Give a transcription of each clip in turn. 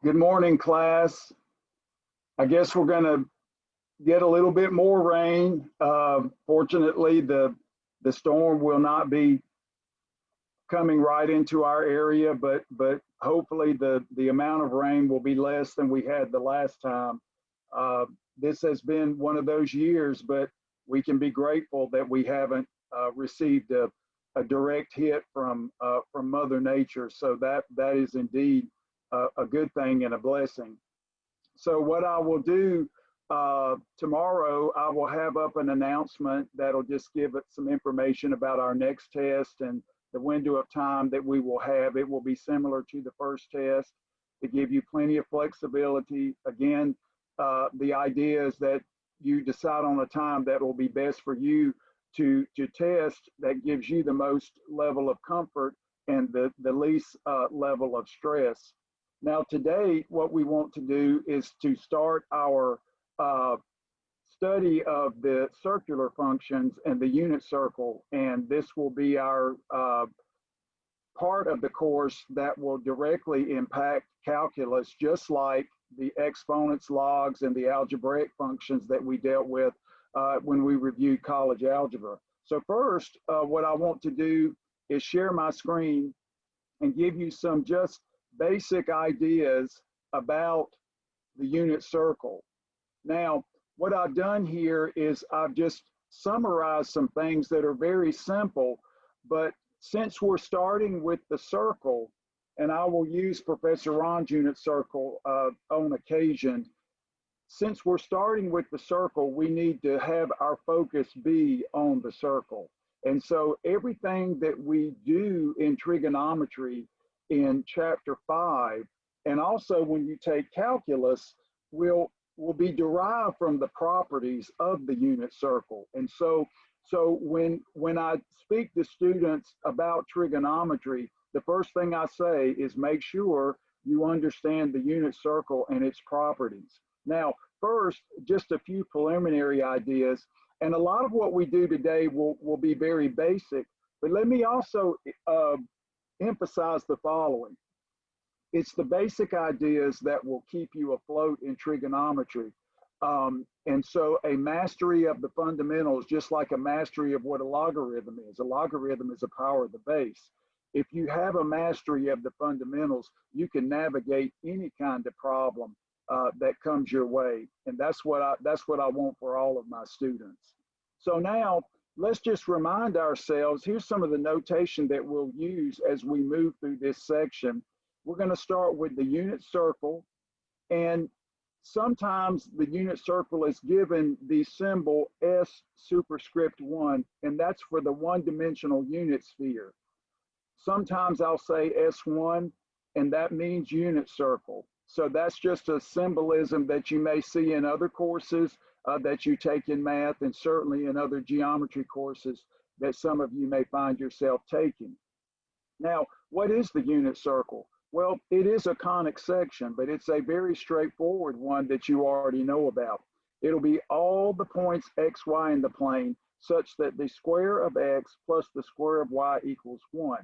Good morning, class. I guess we're going to get a little bit more rain. Fortunately, the storm will not be coming right into our area, but hopefully the amount of rain will be less than we had the last time. This has been one of those years, but we can be grateful that we haven't received a direct hit from Mother Nature. So that is indeed a good thing and a blessing. So what I will do tomorrow, I will have up an announcement that'll just give it some information about our next test and the window of time that we will have. It will be similar to the first test to give you plenty of flexibility. Again, the idea is that you decide on a time that will be best for you to test, that gives you the most level of comfort and the least level of stress. Now today, what we want to do is to start our study of the circular functions and the unit circle, and this will be our part of the course that will directly impact calculus, just like the exponents, logs, and the algebraic functions that we dealt with when we reviewed college algebra. So first, what I want to do is share my screen and give you some just basic ideas about the unit circle. Now, what I've done here is I've just summarized some things that are very simple, but since we're starting with the circle, and I will use Professor Ron's unit circle on occasion, since we're starting with the circle, we need to have our focus be on the circle. And so everything that we do in trigonometry in chapter 5, and also when you take calculus, will be derived from the properties of the unit circle. And so when I speak to students about trigonometry, the first thing I say is make sure you understand the unit circle and its properties. Now, first, just a few preliminary ideas, and a lot of what we do today will be very basic, but let me also emphasize the following. It's the basic ideas that will keep you afloat in trigonometry. And so a mastery of the fundamentals, just like a mastery of what a logarithm is. A logarithm is a power of the base. If you have a mastery of the fundamentals, you can navigate any kind of problem that comes your way. And that's what I want for all of my students. So now, let's just remind ourselves, here's some of the notation that we'll use as we move through this section. We're going to start with the unit circle, and sometimes the unit circle is given the symbol S superscript 1, and that's for the one-dimensional unit sphere. Sometimes I'll say S1, and that means unit circle. So that's just a symbolism that you may see in other courses that you take in math, and certainly in other geometry courses that some of you may find yourself taking. Now, what is the unit circle? Well, it is a conic section, but it's a very straightforward one that you already know about. It'll be all the points x, y in the plane such that the square of x plus the square of y equals 1.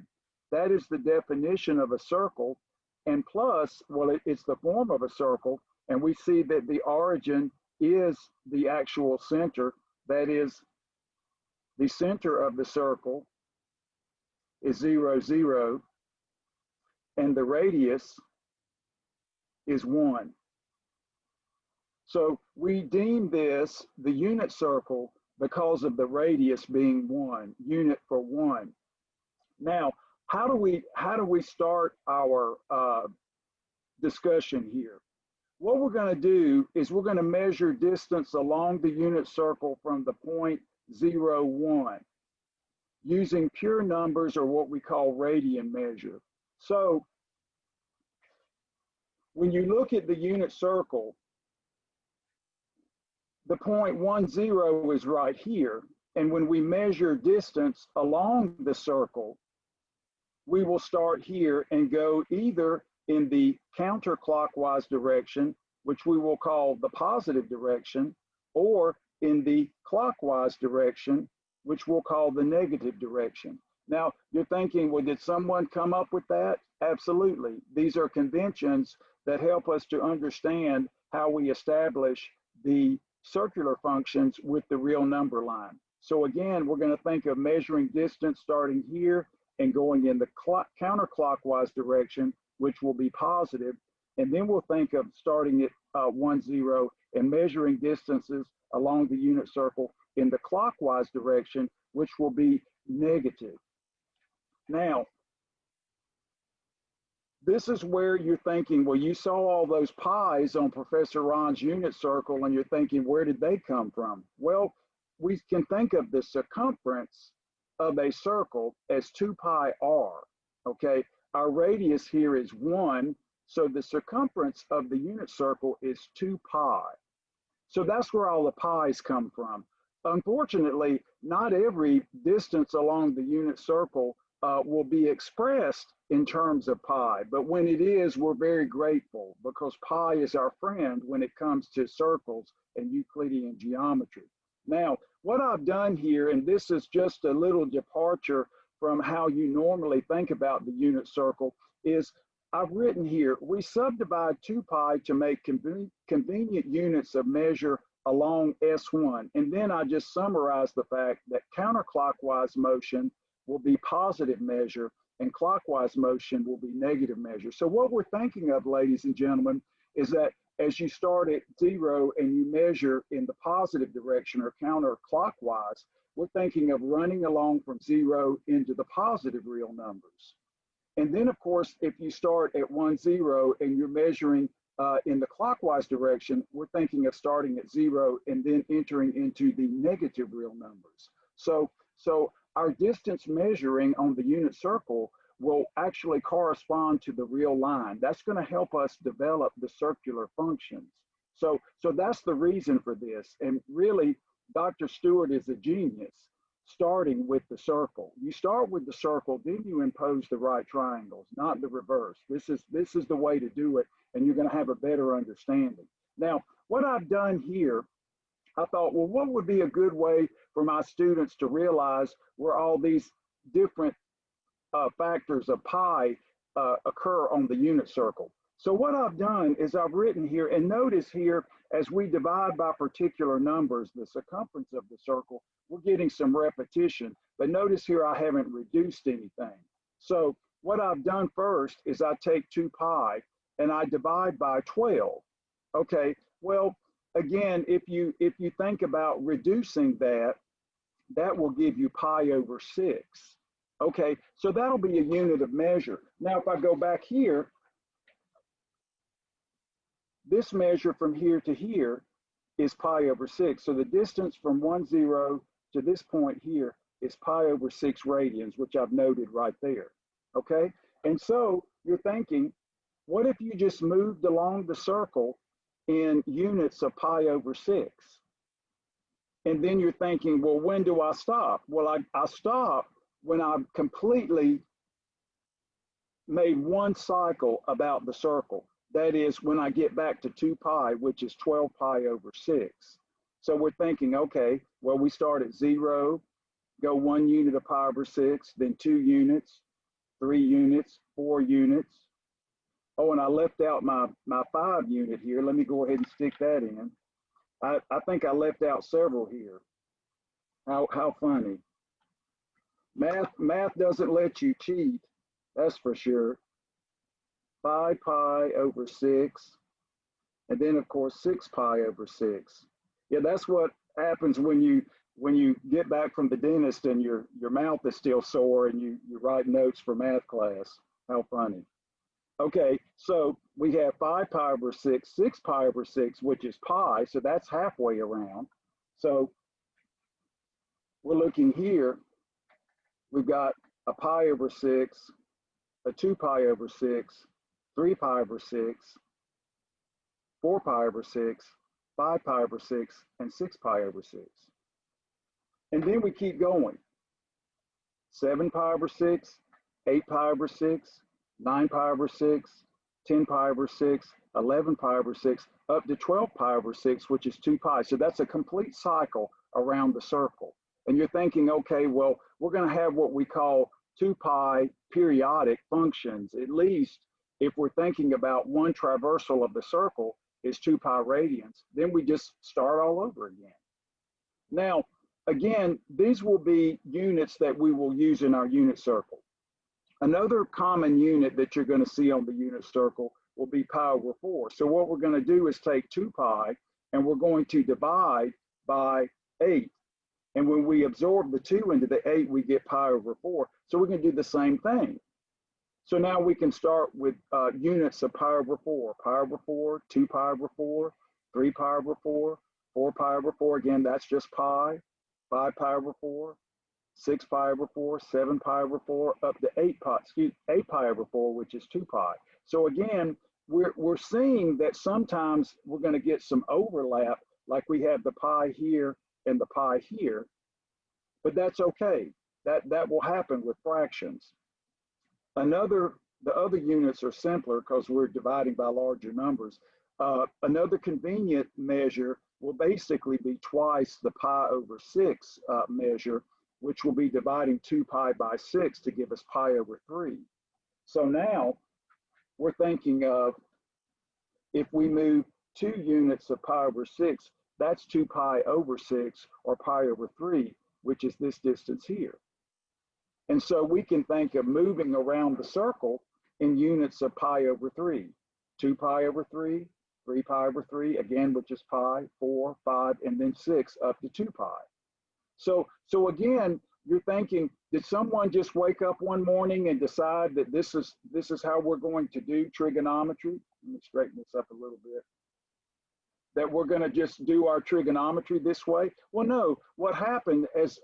That is the definition of a circle, and plus, well, it's the form of a circle, and we see that the origin is the actual center. That is, the center of the circle is 0, 0, and the radius is 1. So we deem this the unit circle because of the radius being 1, unit for 1. Now, how do we start our discussion here? What we're going to do is we're going to measure distance along the unit circle from the point 0, 1 using pure numbers, or what we call radian measure. So when you look at the unit circle, the point 1, 0 is right here. And when we measure distance along the circle, we will start here and go either in the counterclockwise direction, which we will call the positive direction, or in the clockwise direction, which we'll call the negative direction. Now, you're thinking, well, did someone come up with that? Absolutely. These are conventions that help us to understand how we establish the circular functions with the real number line. So again, we're going to think of measuring distance starting here and going in the counterclockwise direction, which will be positive. And then we'll think of starting at 1, 0 and measuring distances along the unit circle in the clockwise direction, which will be negative. Now, this is where you're thinking, well, you saw all those pi's on Professor Ron's unit circle and you're thinking, where did they come from? Well, we can think of the circumference of a circle as 2 pi r, okay? Our radius here is 1, so the circumference of the unit circle is 2 pi. So that's where all the pi's come from. Unfortunately, not every distance along the unit circle will be expressed in terms of pi, but when it is, we're very grateful because pi is our friend when it comes to circles and Euclidean geometry. Now, what I've done here, and this is just a little departure from how you normally think about the unit circle, is I've written here, we subdivide 2 pi to make convenient units of measure along S1. And then I just summarize the fact that counterclockwise motion will be positive measure and clockwise motion will be negative measure. So what we're thinking of, ladies and gentlemen, is that as you start at 0 and you measure in the positive direction or counterclockwise, we're thinking of running along from 0 into the positive real numbers. And then, of course, if you start at 1, 0 and you're measuring in the clockwise direction, we're thinking of starting at 0 and then entering into the negative real numbers. So our distance measuring on the unit circle will actually correspond to the real line. That's going to help us develop the circular functions. So that's the reason for this. And really, Dr. Stewart is a genius, starting with the circle. You start with the circle, then you impose the right triangles, not the reverse. This is the way to do it, and you're going to have a better understanding. Now, what I've done here, I thought, well, what would be a good way for my students to realize where all these different factors of pi occur on the unit circle? So what I've done is I've written here, and notice here, as we divide by particular numbers, the circumference of the circle, we're getting some repetition, but notice here I haven't reduced anything. So what I've done first is I take 2 pi and I divide by 12. Okay, well, again, if you think about reducing that, that will give you pi over 6. Okay, so that'll be a unit of measure. Now, if I go back here, this measure from here to here is pi over 6. So the distance from 1, 0 to this point here is pi over 6 radians, which I've noted right there. Okay, and so you're thinking, what if you just moved along the circle in units of pi over 6? And then you're thinking, well, when do I stop? Well, I stop when I've completely made one cycle about the circle. That is when I get back to 2 pi, which is 12 pi over 6. So we're thinking, okay, well, we start at 0, go 1 unit of pi over 6, then 2 units, 3 units, 4 units. Oh, and I left out my 5 unit here. Let me go ahead and stick that in. I think I left out several here. How funny. Math doesn't let you cheat, that's for sure. 5 pi over 6, and then of course 6 pi over 6. Yeah, that's what happens when you get back from the dentist and your mouth is still sore and you write notes for math class. How funny. Okay, so we have 5 pi over 6, 6 pi over 6, which is pi, so that's halfway around. So we're looking here, we've got a pi over 6, a 2 pi over 6, 3 pi over 6, 4 pi over 6, 5 pi over 6, and 6 pi over 6. And then we keep going. 7 pi over 6, 8 pi over 6, 9 pi over 6, 10 pi over 6, 11 pi over 6, up to 12 pi over 6, which is 2 pi. So that's a complete cycle around the circle. And you're thinking, okay, well, we're going to have what we call 2 pi periodic functions, at least if we're thinking about one traversal of the circle is 2 pi radians, then we just start all over again. Now, again, these will be units that we will use in our unit circle. Another common unit that you're going to see on the unit circle will be pi over 4. So what we're going to do is take 2 pi and we're going to divide by 8. And when we absorb the 2 into the 8, we get pi over 4. So we can do the same thing. So now we can start with units of pi over 4. Pi over 4, 2 pi over 4, 3 pi over 4, 4 pi over 4. Again, that's just pi. 5 pi over 4, 6 pi over 4, 7 pi over 4, up to 8 pi over 4, which is 2 pi. So again, we're seeing that sometimes we're going to get some overlap, like we have the pi here and the pi here, but that's okay. That will happen with fractions. The other units are simpler because we're dividing by larger numbers. Another convenient measure will basically be twice the pi over 6 measure, which will be dividing 2 pi by 6 to give us pi over 3. So now we're thinking of, if we move 2 units of pi over 6, that's 2 pi over 6, or pi over 3, which is this distance here. And so we can think of moving around the circle in units of pi over 3. 2 pi over 3, 3 pi over 3, again, which is pi, 4, 5, and then 6 up to 2 pi. So again, you're thinking, did someone just wake up one morning and decide that this is how we're going to do trigonometry? Let me straighten this up a little bit. That we're going to just do our trigonometry this way? Well, no. What happened as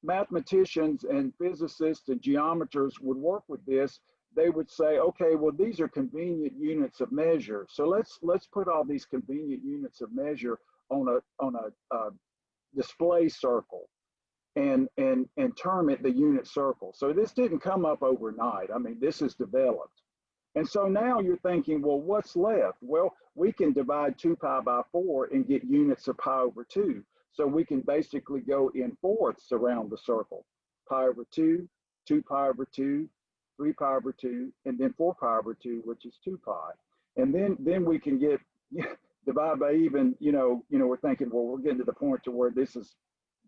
mathematicians and physicists and geometers would work with this, they would say, okay, well, these are convenient units of measure. So let's put all these convenient units of measure on a display circle and term it the unit circle. So this didn't come up overnight. I mean, this is developed. And so now you're thinking, well, what's left? Well, we can divide 2 pi by 4 and get units of pi over 2. So we can basically go in fourths around the circle. Pi over 2, 2 pi over 2, 3 pi over 2, and then 4 pi over 2, which is 2 pi. And then we can get divide by even, we're thinking, well, we're getting to the point to where this is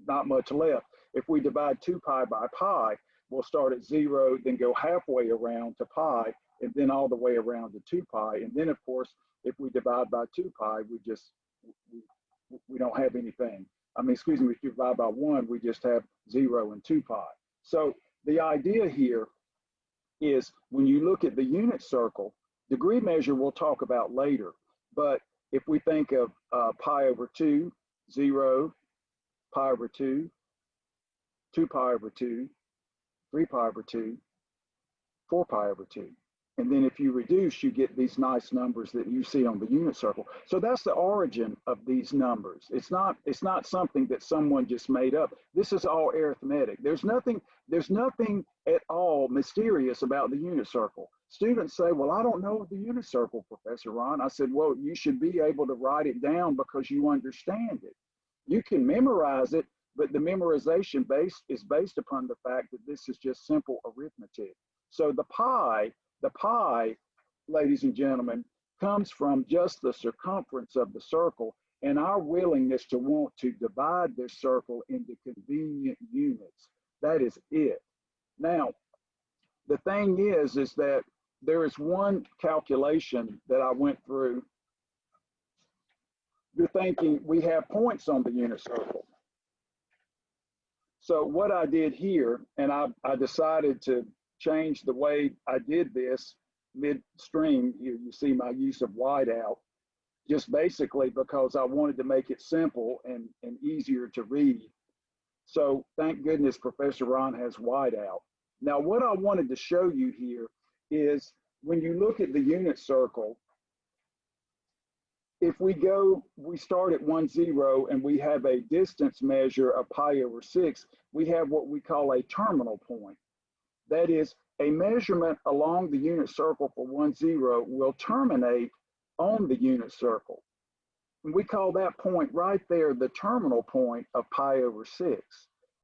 not much left. If we divide 2 pi by pi, we'll start at 0, then go halfway around to pi, and then all the way around to 2 pi. And then, of course, if we divide by 2 pi, we don't have anything. I mean, excuse me, if you divide by 1, we just have 0 and 2 pi. So the idea here is, when you look at the unit circle, degree measure we'll talk about later, but if we think of pi over 2, 0, pi over 2, 2 pi over 2, 3 pi over 2, 4 pi over 2. And then if you reduce, you get these nice numbers that you see on the unit circle. So that's the origin of these numbers. It's not something that someone just made up. This is all arithmetic. There's nothing at all mysterious about the unit circle. Students say, well, I don't know the unit circle, Professor Ron. I said, well, you should be able to write it down because you understand it. You can memorize it, but the memorization is based upon the fact that this is just simple arithmetic. So the pi, ladies and gentlemen, comes from just the circumference of the circle and our willingness to want to divide this circle into convenient units. That is it. Now, the thing is that there is one calculation that I went through. You're thinking we have points on the unit circle. So what I did here, and I decided to change the way I did this midstream. You see my use of whiteout, just basically because I wanted to make it simple and easier to read. So thank goodness Professor Ron has whiteout. Now what I wanted to show you here is, when you look at the unit circle, if we start at 1, 0, and we have a distance measure of pi over 6, we have what we call a terminal point. That is, a measurement along the unit circle for 1, 0 will terminate on the unit circle. And we call that point right there the terminal point of pi over 6.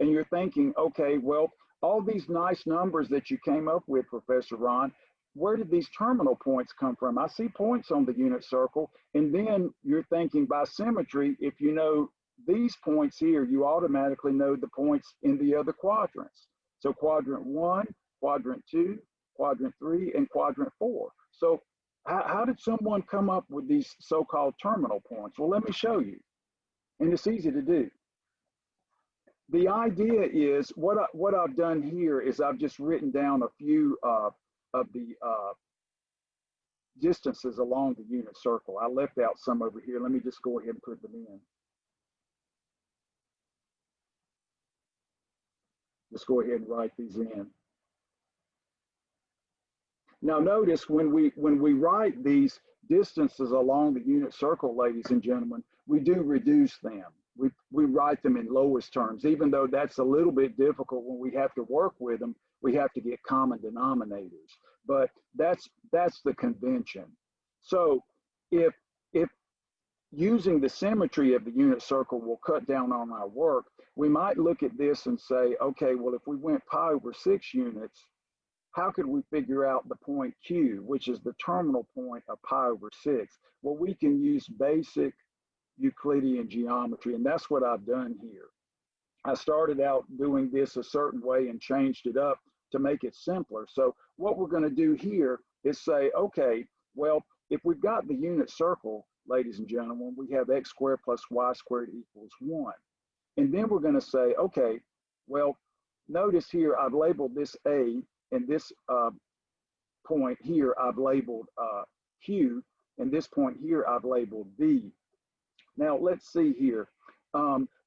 And you're thinking, okay, well, all these nice numbers that you came up with, Professor Ron, where did these terminal points come from? I see points on the unit circle, and then you're thinking by symmetry, if you know these points here, you automatically know the points in the other quadrants. So quadrant 1, quadrant 2, quadrant 3, and quadrant 4. So how did someone come up with these so-called terminal points? Well, let me show you, and it's easy to do. The idea is, what I've done here is I've just written down a few of the distances along the unit circle. I left out some over here. Let me just go ahead and put them in. Just go ahead and write these in. Now notice when we write these distances along the unit circle, ladies and gentlemen, we do reduce them. We write them in lowest terms, even though that's a little bit difficult when we have to work with them. We have to get common denominators, but that's the convention. So if using the symmetry of the unit circle will cut down on our work, we might look at this and say, okay, well, if we went pi over 6 units, how could we figure out the point Q, which is the terminal point of pi over 6? Well, we can use basic Euclidean geometry, and that's what I've done here. I started out doing this a certain way and changed it up to make it simpler. So what we're going to do here is say, okay, well, if we've got the unit circle, ladies and gentlemen, we have x squared plus y squared equals 1. And then we're going to say, okay, well, notice here I've labeled this A, and this point here I've labeled Q, and this point here I've labeled B. Now let's see here.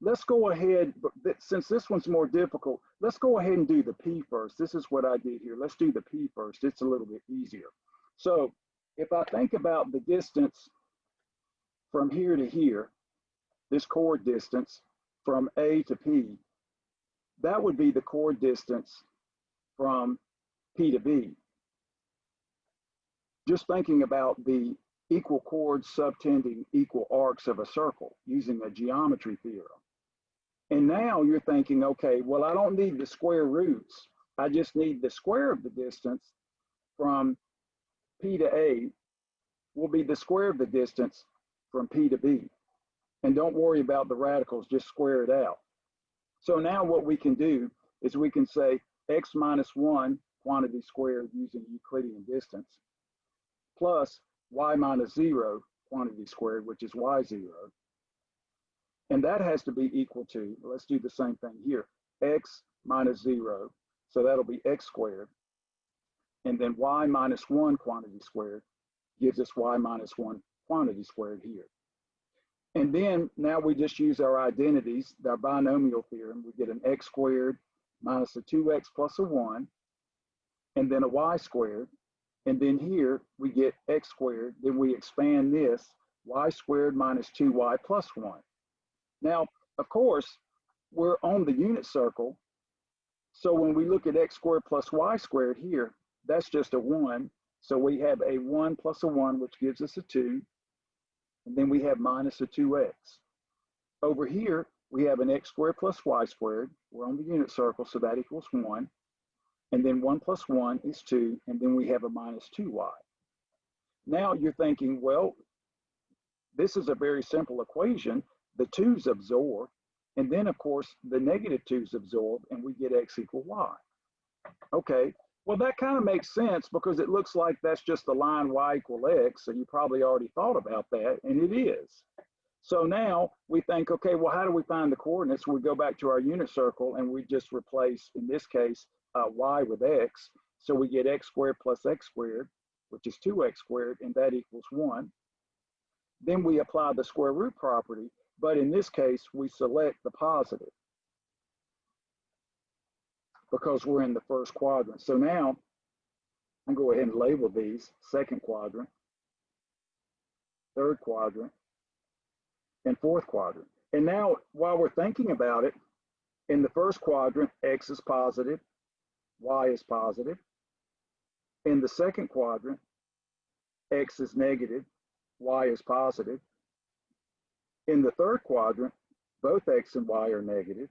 Let's go ahead, since this one's more difficult, let's go ahead and do the P first. This is what I did here. Let's do the P first. It's a little bit easier. So if I think about the distance from here to here, this chord distance from A to P, that would be the chord distance from P to B. Just thinking about the equal chords subtending equal arcs of a circle using a geometry theorem. And now you're thinking, okay, well, I don't need the square roots. I just need the square of the distance from P to A will be the square of the distance from P to B. And don't worry about the radicals, just square it out. So now what we can do is we can say x minus 1 quantity squared using Euclidean distance plus y minus 0 quantity squared, which is y0. And that has to be equal to, let's do the same thing here, x minus 0. So that'll be x squared. And then y minus 1 quantity squared gives us y minus 1 quantity squared here. And then now we just use our identities, our binomial theorem. We get an x squared minus a 2x plus a 1, and then a y squared. And then here we get x squared. Then we expand this, y squared minus 2y plus 1. Now, of course, we're on the unit circle. So when we look at x squared plus y squared here, that's just a 1. So we have a 1 plus a 1, which gives us a 2. And then we have minus a 2x. Over here, we have an x squared plus y squared. We're on the unit circle, so that equals 1. And then 1 plus 1 is 2. And then we have a minus 2y. Now you're thinking, well, this is a very simple equation. The 2's absorb. And then, of course, the negative 2's absorb, and we get x equal y. Okay. Well, that kind of makes sense because it looks like that's just the line y equal x, so you probably already thought about that, and it is. So now we think, okay, well, how do we find the coordinates? We go back to our unit circle, and we just replace, in this case, y with x. So we get x squared plus x squared, which is 2x squared, and that equals 1. Then we apply the square root property, but in this case, we select the positive, because we're in the first quadrant. So now I'm going to go ahead and label these second quadrant, third quadrant, and fourth quadrant. And now while we're thinking about it, in the first quadrant, x is positive, y is positive. In the second quadrant, x is negative, y is positive. In the third quadrant, both x and y are negative.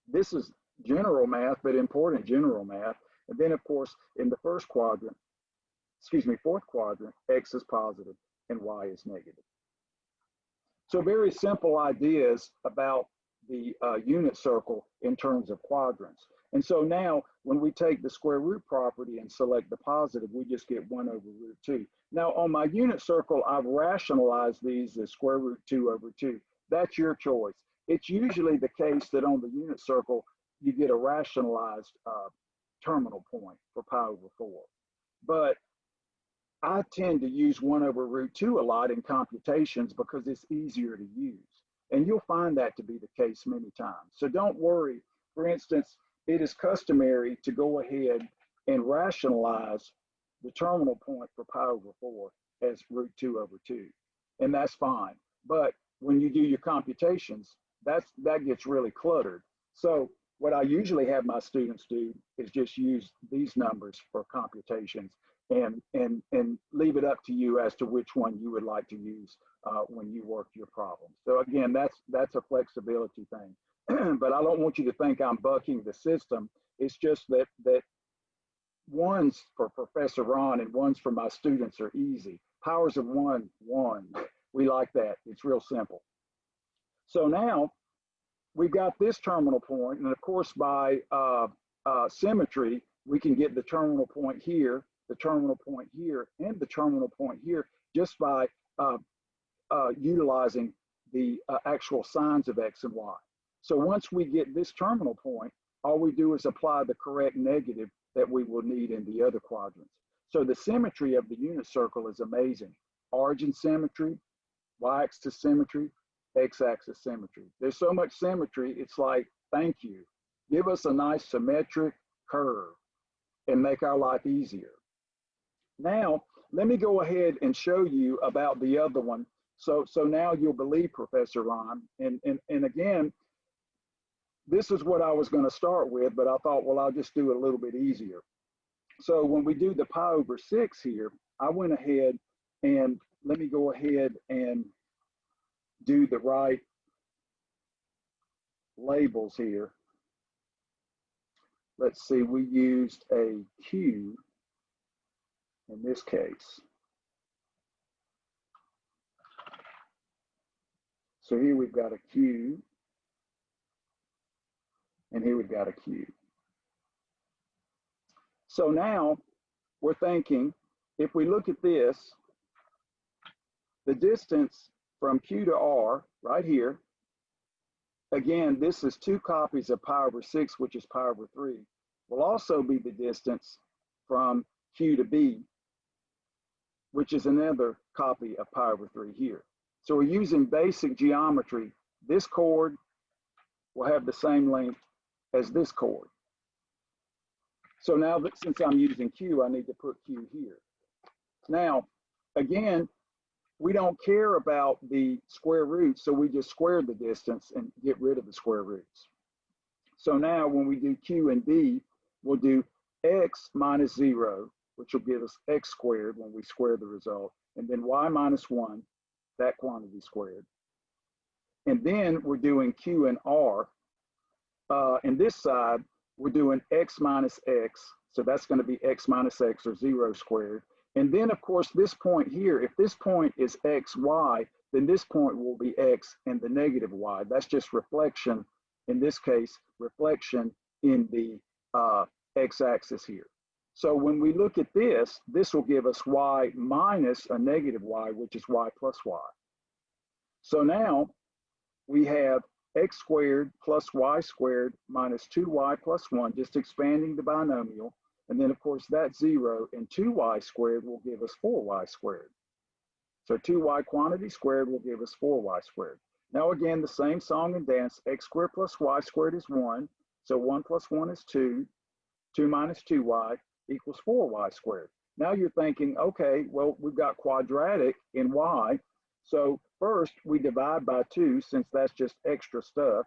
This is general math, but important general math. And then, of course, in the fourth quadrant, X is positive and Y is negative. So very simple ideas about the unit circle in terms of quadrants. And so now when we take the square root property and select the positive, we just get 1 over root 2. Now on my unit circle, I've rationalized these as square root 2 over 2. That's your choice. It's usually the case that on the unit circle, you get a rationalized terminal point for pi over 4. But I tend to use 1 over root 2 a lot in computations because it's easier to use. And you'll find that to be the case many times. So don't worry. For instance, it is customary to go ahead and rationalize the terminal point for pi over 4 as root 2 over 2. And that's fine. But when you do your computations, that gets really cluttered. So what I usually have my students do is just use these numbers for computations and leave it up to you as to which one you would like to use when you work your problem. So again, that's a flexibility thing. But I don't want you to think I'm bucking the system. It's just that ones for Professor Ron and ones for my students are easy. Powers of 1, 1. We like that. It's real simple. So now we've got this terminal point, and of course by symmetry, we can get the terminal point here, the terminal point here, and the terminal point here just by utilizing the actual signs of X and Y. So once we get this terminal point, all we do is apply the correct negative that we will need in the other quadrants. So the symmetry of the unit circle is amazing. Origin symmetry, Y-axis symmetry, X-axis symmetry. There's so much symmetry, it's like, thank you. Give us a nice symmetric curve and make our life easier. Now, let me go ahead and show you about the other one. So now you'll believe Professor Ron. And again, this is what I was going to start with, but I thought, well, I'll just do it a little bit easier. So when we do the pi over 6 here, I went ahead and let me go ahead and do the right labels here. Let's see, we used a Q in this case. So here we've got a Q, and here we've got a Q. So now we're thinking, if we look at this, the distance from Q to R right here, again, this is 2 copies of pi over 6, which is pi over 3, will also be the distance from Q to B, which is another copy of pi over 3 here. So we're using basic geometry. This chord will have the same length as this chord. So now that since I'm using Q, I need to put Q here. Now, again, we don't care about the square roots, so we just square the distance and get rid of the square roots. So now when we do Q and B, we'll do X minus 0, which will give us X squared when we square the result, and then Y minus 1, that quantity squared. And then we're doing Q and R. And this side, we're doing X minus X. So that's going to be X minus X, or 0 squared. And then, of course, this point here, if this point is X, Y, then this point will be X and the negative Y. That's just reflection, in this case, reflection in the X-axis here. So when we look at this, this will give us Y minus a negative Y, which is Y plus Y. So now we have X squared plus Y squared minus 2Y plus 1, just expanding the binomial. And then, of course, that's 0, and 2Y squared will give us 4Y squared. So 2Y quantity squared will give us 4Y squared. Now, again, the same song and dance. X squared plus Y squared is 1. So 1 plus 1 is 2. 2 minus 2Y equals 4Y squared. Now you're thinking, okay, well, we've got quadratic in Y. So first, we divide by 2, since that's just extra stuff,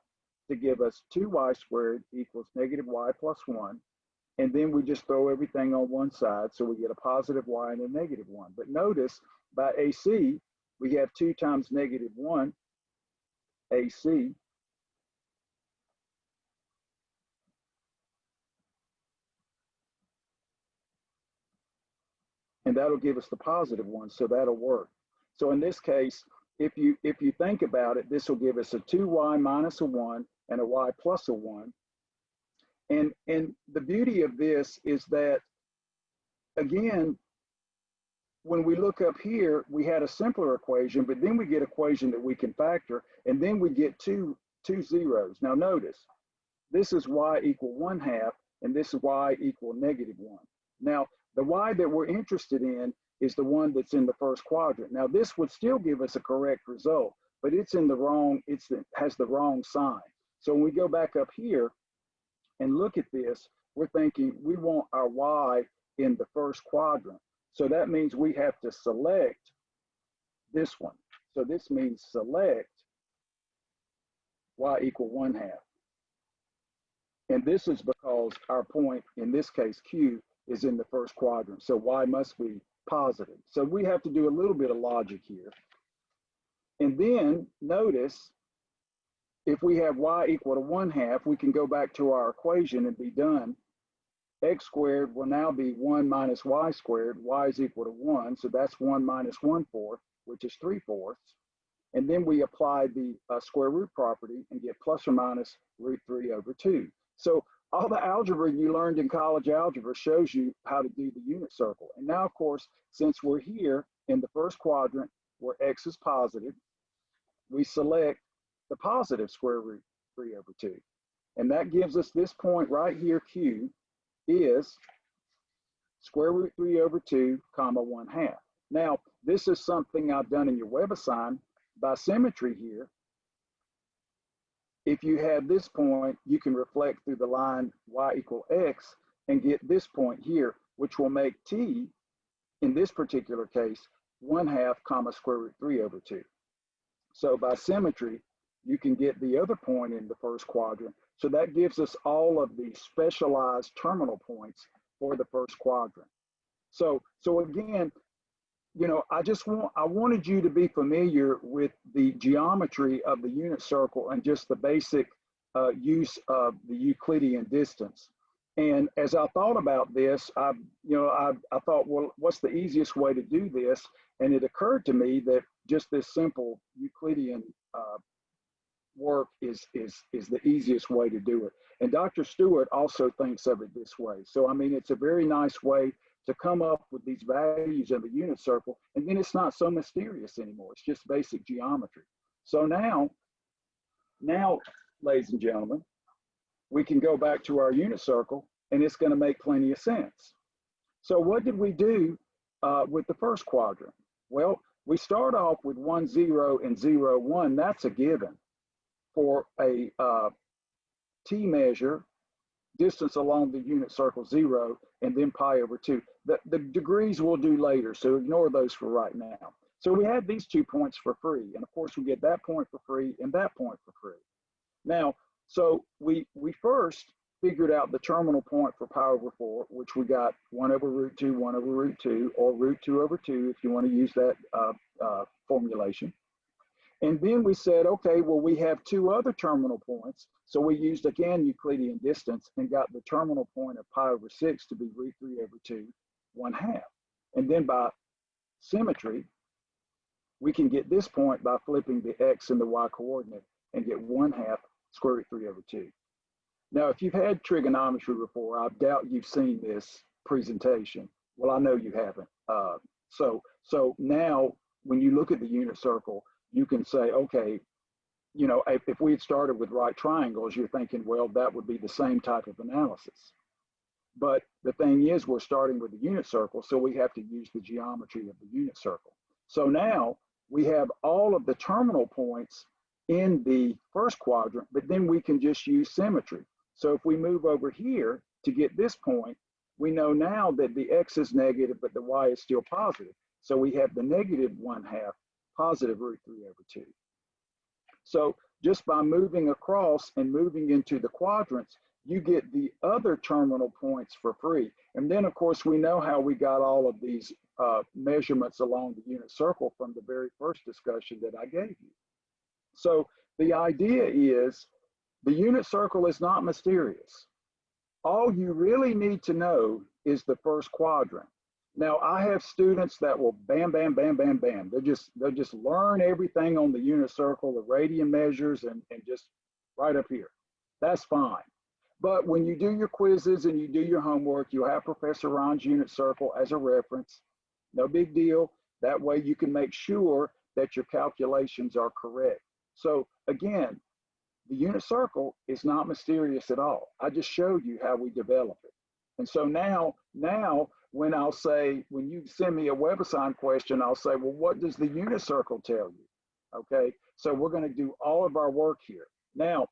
to give us 2Y squared equals negative Y plus 1. And then we just throw everything on one side, so we get a positive Y and a negative 1. But notice, by AC, we have 2 times negative 1, AC, and that'll give us the positive one, so that'll work. So in this case, if you think about it, this will give us a 2y minus a 1 and a y plus a 1. And the beauty of this is that, again, when we look up here, we had a simpler equation, but then we get an equation that we can factor, and then we get two zeros. Now notice, this is y equal 1/2, and this is y equal -1. Now, the y that we're interested in is the one that's in the first quadrant. Now, this would still give us a correct result, but it's in the wrong, has the wrong sign. So when we go back up here and look at this, we're thinking we want our y in the first quadrant. So that means we have to select this one. So this means select y equal 1/2. And this is because our point, in this case, Q, is in the first quadrant. So y must be positive. So we have to do a little bit of logic here. And then notice, if we have y equal to 1/2, we can go back to our equation and be done. X squared will now be 1 minus y squared. Y is equal to 1, so that's 1 minus 1/4, which is 3/4. And then we apply the square root property and get plus or minus √3/2. So all the algebra you learned in college algebra shows you how to do the unit circle. And now, of course, since we're here in the first quadrant where x is positive, we select the positive square root 3/2. And that gives us this point right here, Q, is square root 3/2, comma 1/2. Now, this is something I've done in your WebAssign by symmetry here. If you have this point, you can reflect through the line y equal x and get this point here, which will make t, in this particular case, 1/2, comma square root 3/2. So by symmetry, you can get the other point in the first quadrant. So that gives us all of the specialized terminal points for the first quadrant. So again, you know, I wanted you to be familiar with the geometry of the unit circle and just the basic use of the Euclidean distance. And as I thought about this, I thought, well, what's the easiest way to do this? And it occurred to me that just this simple Euclidean work is the easiest way to do it. And Dr. Stewart also thinks of it this way. So, I mean, it's a very nice way to come up with these values of the unit circle, and then it's not so mysterious anymore. It's just basic geometry. So now, ladies and gentlemen, we can go back to our unit circle, and it's going to make plenty of sense. So what did we do with the first quadrant? Well, we start off with 1, 0, and 0, 1. That's a given for a t measure, distance along the unit circle 0, and then pi/2. The degrees we'll do later, so ignore those for right now. So we had these 2 points for free, and of course we get that point for free and that point for free. Now, so we first figured out the terminal point for pi/4, which we got 1/√2, 1/√2, or √2/2 if you want to use that formulation. And then we said, okay, well, we have 2 other terminal points. So we used, again, Euclidean distance and got the terminal point of pi/6 to be √3/2, 1/2. And then by symmetry, we can get this point by flipping the x and the y coordinate and get 1/2 square root 3/2. Now, if you've had trigonometry before, I doubt you've seen this presentation. Well, I know you haven't. So now when you look at the unit circle, you can say, okay, you know, if we had started with right triangles, you're thinking, well, that would be the same type of analysis. But the thing is, we're starting with the unit circle, so we have to use the geometry of the unit circle. So now we have all of the terminal points in the first quadrant, but then we can just use symmetry. So if we move over here to get this point, we know now that the x is negative, but the y is still positive. So we have the -1/2 positive √3/2. So just by moving across and moving into the quadrants, you get the other terminal points for free. And then, of course, we know how we got all of these measurements along the unit circle from the very first discussion that I gave you. So the idea is the unit circle is not mysterious. All you really need to know is the first quadrant. Now I have students that will bam, bam, bam, bam, bam. They'll just learn everything on the unit circle, the radian measures, and just right up here. That's fine. But when you do your quizzes and you do your homework, you have Professor Ron's unit circle as a reference. No big deal. That way you can make sure that your calculations are correct. So again, the unit circle is not mysterious at all. I just showed you how we develop it. And so now when I'll say, when you send me a WebAssign question, I'll say, well, what does the unit circle tell you? Okay, so we're going to do all of our work here. Now,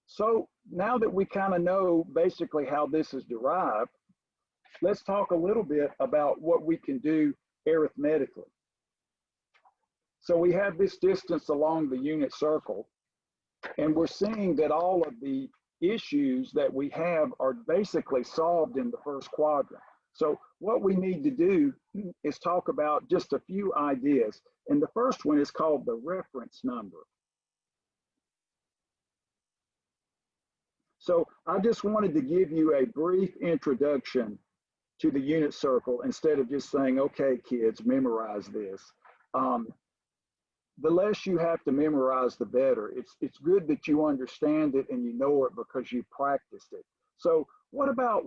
so now that we kind of know basically how this is derived, let's talk a little bit about what we can do arithmetically. So we have this distance along the unit circle, and we're seeing that all of the issues that we have are basically solved in the first quadrant. So what we need to do is talk about just a few ideas. And the first one is called the reference number. So I just wanted to give you a brief introduction to the unit circle instead of just saying, okay, kids, memorize this. The less you have to memorize, the better. It's good that you understand it and you know it because you practiced it. So what about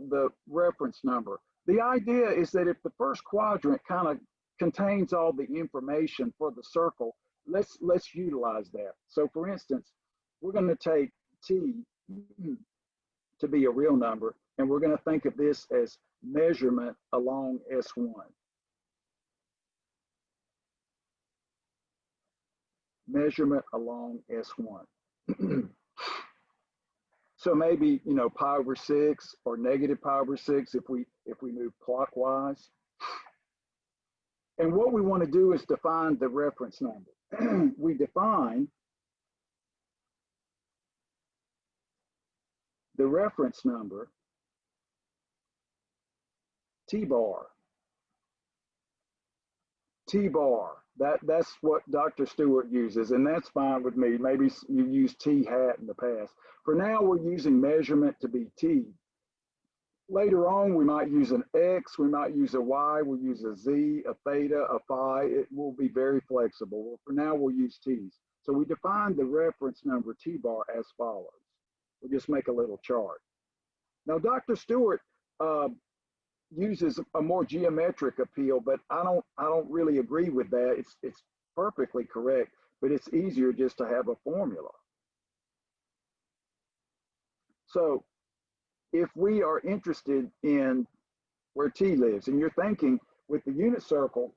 the reference number? The idea is that if the first quadrant kind of contains all the information for the circle, let's utilize that. So for instance, we're going to take t to be a real number, and we're going to think of this as measurement along S1. Measurement along S1. So maybe, you know, pi over 6 or negative pi over 6 if we move clockwise. And what we want to do is define the reference number. We define the reference number T bar. T bar. That's what Dr. Stewart uses, and that's fine with me. Maybe you used T hat in the past. For now, we're using measurement to be T. Later on, we might use an X, we might use a Y, we'll use a Z, a theta, a phi. It will be very flexible. For now, we'll use T's. So we define the reference number T bar as follows. We'll just make a little chart. Now, Dr. Stewart uses a more geometric appeal, but I don't really agree with that. It's perfectly correct, but it's easier just to have a formula. So if we are interested in where T lives, and you're thinking with the unit circle,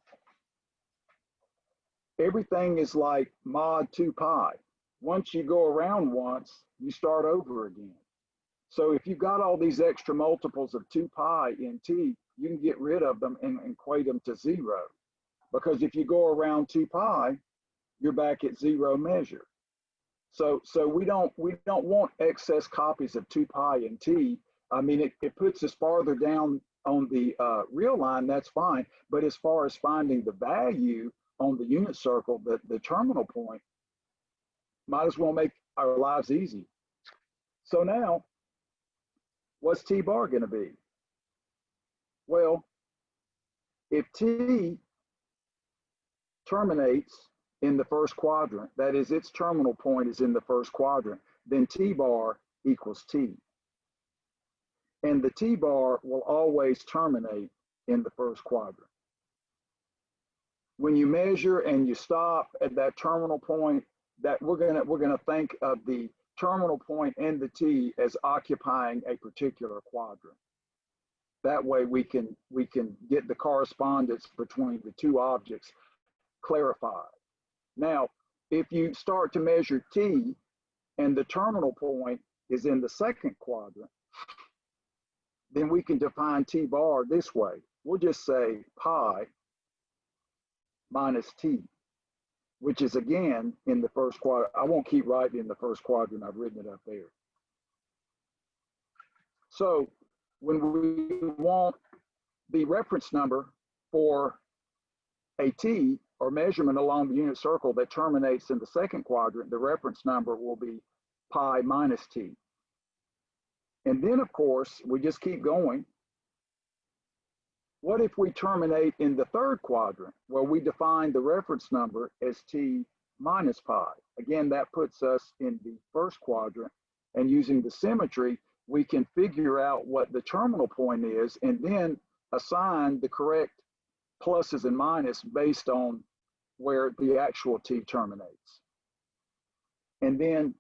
everything is like mod 2 pi. Once you go around once, you start over again. So if you've got all these extra multiples of 2 pi in T, you can get rid of them and equate them to 0. Because if you go around 2 pi, you're back at 0 measure. So we don't want excess copies of 2 pi in T. I mean, it puts us farther down on the real line, that's fine. But as far as finding the value on the unit circle, the terminal point, might as well make our lives easy. So now, what's T bar going to be? Well, if T terminates in the first quadrant, that is, its terminal point is in the first quadrant, then T bar equals T. And the T bar will always terminate in the first quadrant. When you measure and you stop at that terminal point, that we're gonna think of the terminal point and the T as occupying a particular quadrant. That way we can get the correspondence between the two objects clarified. Now, if you start to measure T and the terminal point is in the second quadrant, then we can define T bar this way. We'll just say pi minus T, which is again in the first quadrant. I won't keep writing in the first quadrant, I've written it up there. So when we want the reference number for a T or measurement along the unit circle that terminates in the second quadrant, the reference number will be pi minus T. And then of course, we just keep going. What if we terminate in the third quadrant where we define the reference number as t minus pi? Again, that puts us in the first quadrant, and using the symmetry, we can figure out what the terminal point is and then assign the correct pluses and minuses based on where the actual t terminates. And then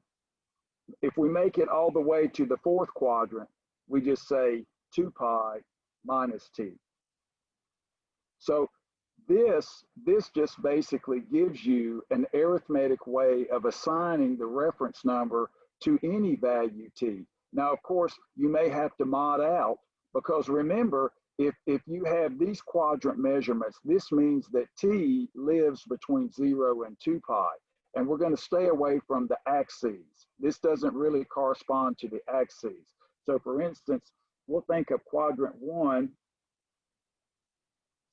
if we make it all the way to the fourth quadrant, we just say 2 pi minus t. So this just basically gives you an arithmetic way of assigning the reference number to any value t. Now, of course, you may have to mod out, because remember, if you have these quadrant measurements, this means that t lives between 0 and 2 pi. And we're going to stay away from the axes. This doesn't really correspond to the axes. So for instance, we'll think of quadrant 1,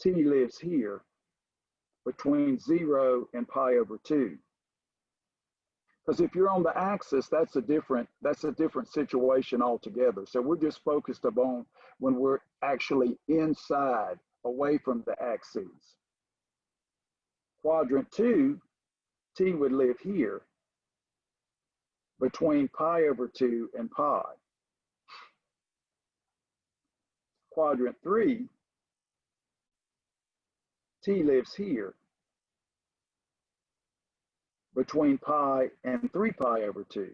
t lives here between 0 and pi over 2. Because if you're on the axis, that's a different situation altogether. So we're just focused upon when we're actually inside, away from the axes. Quadrant 2, t would live here between pi over 2 and pi. Quadrant 3, t lives here between pi and 3 pi over 2.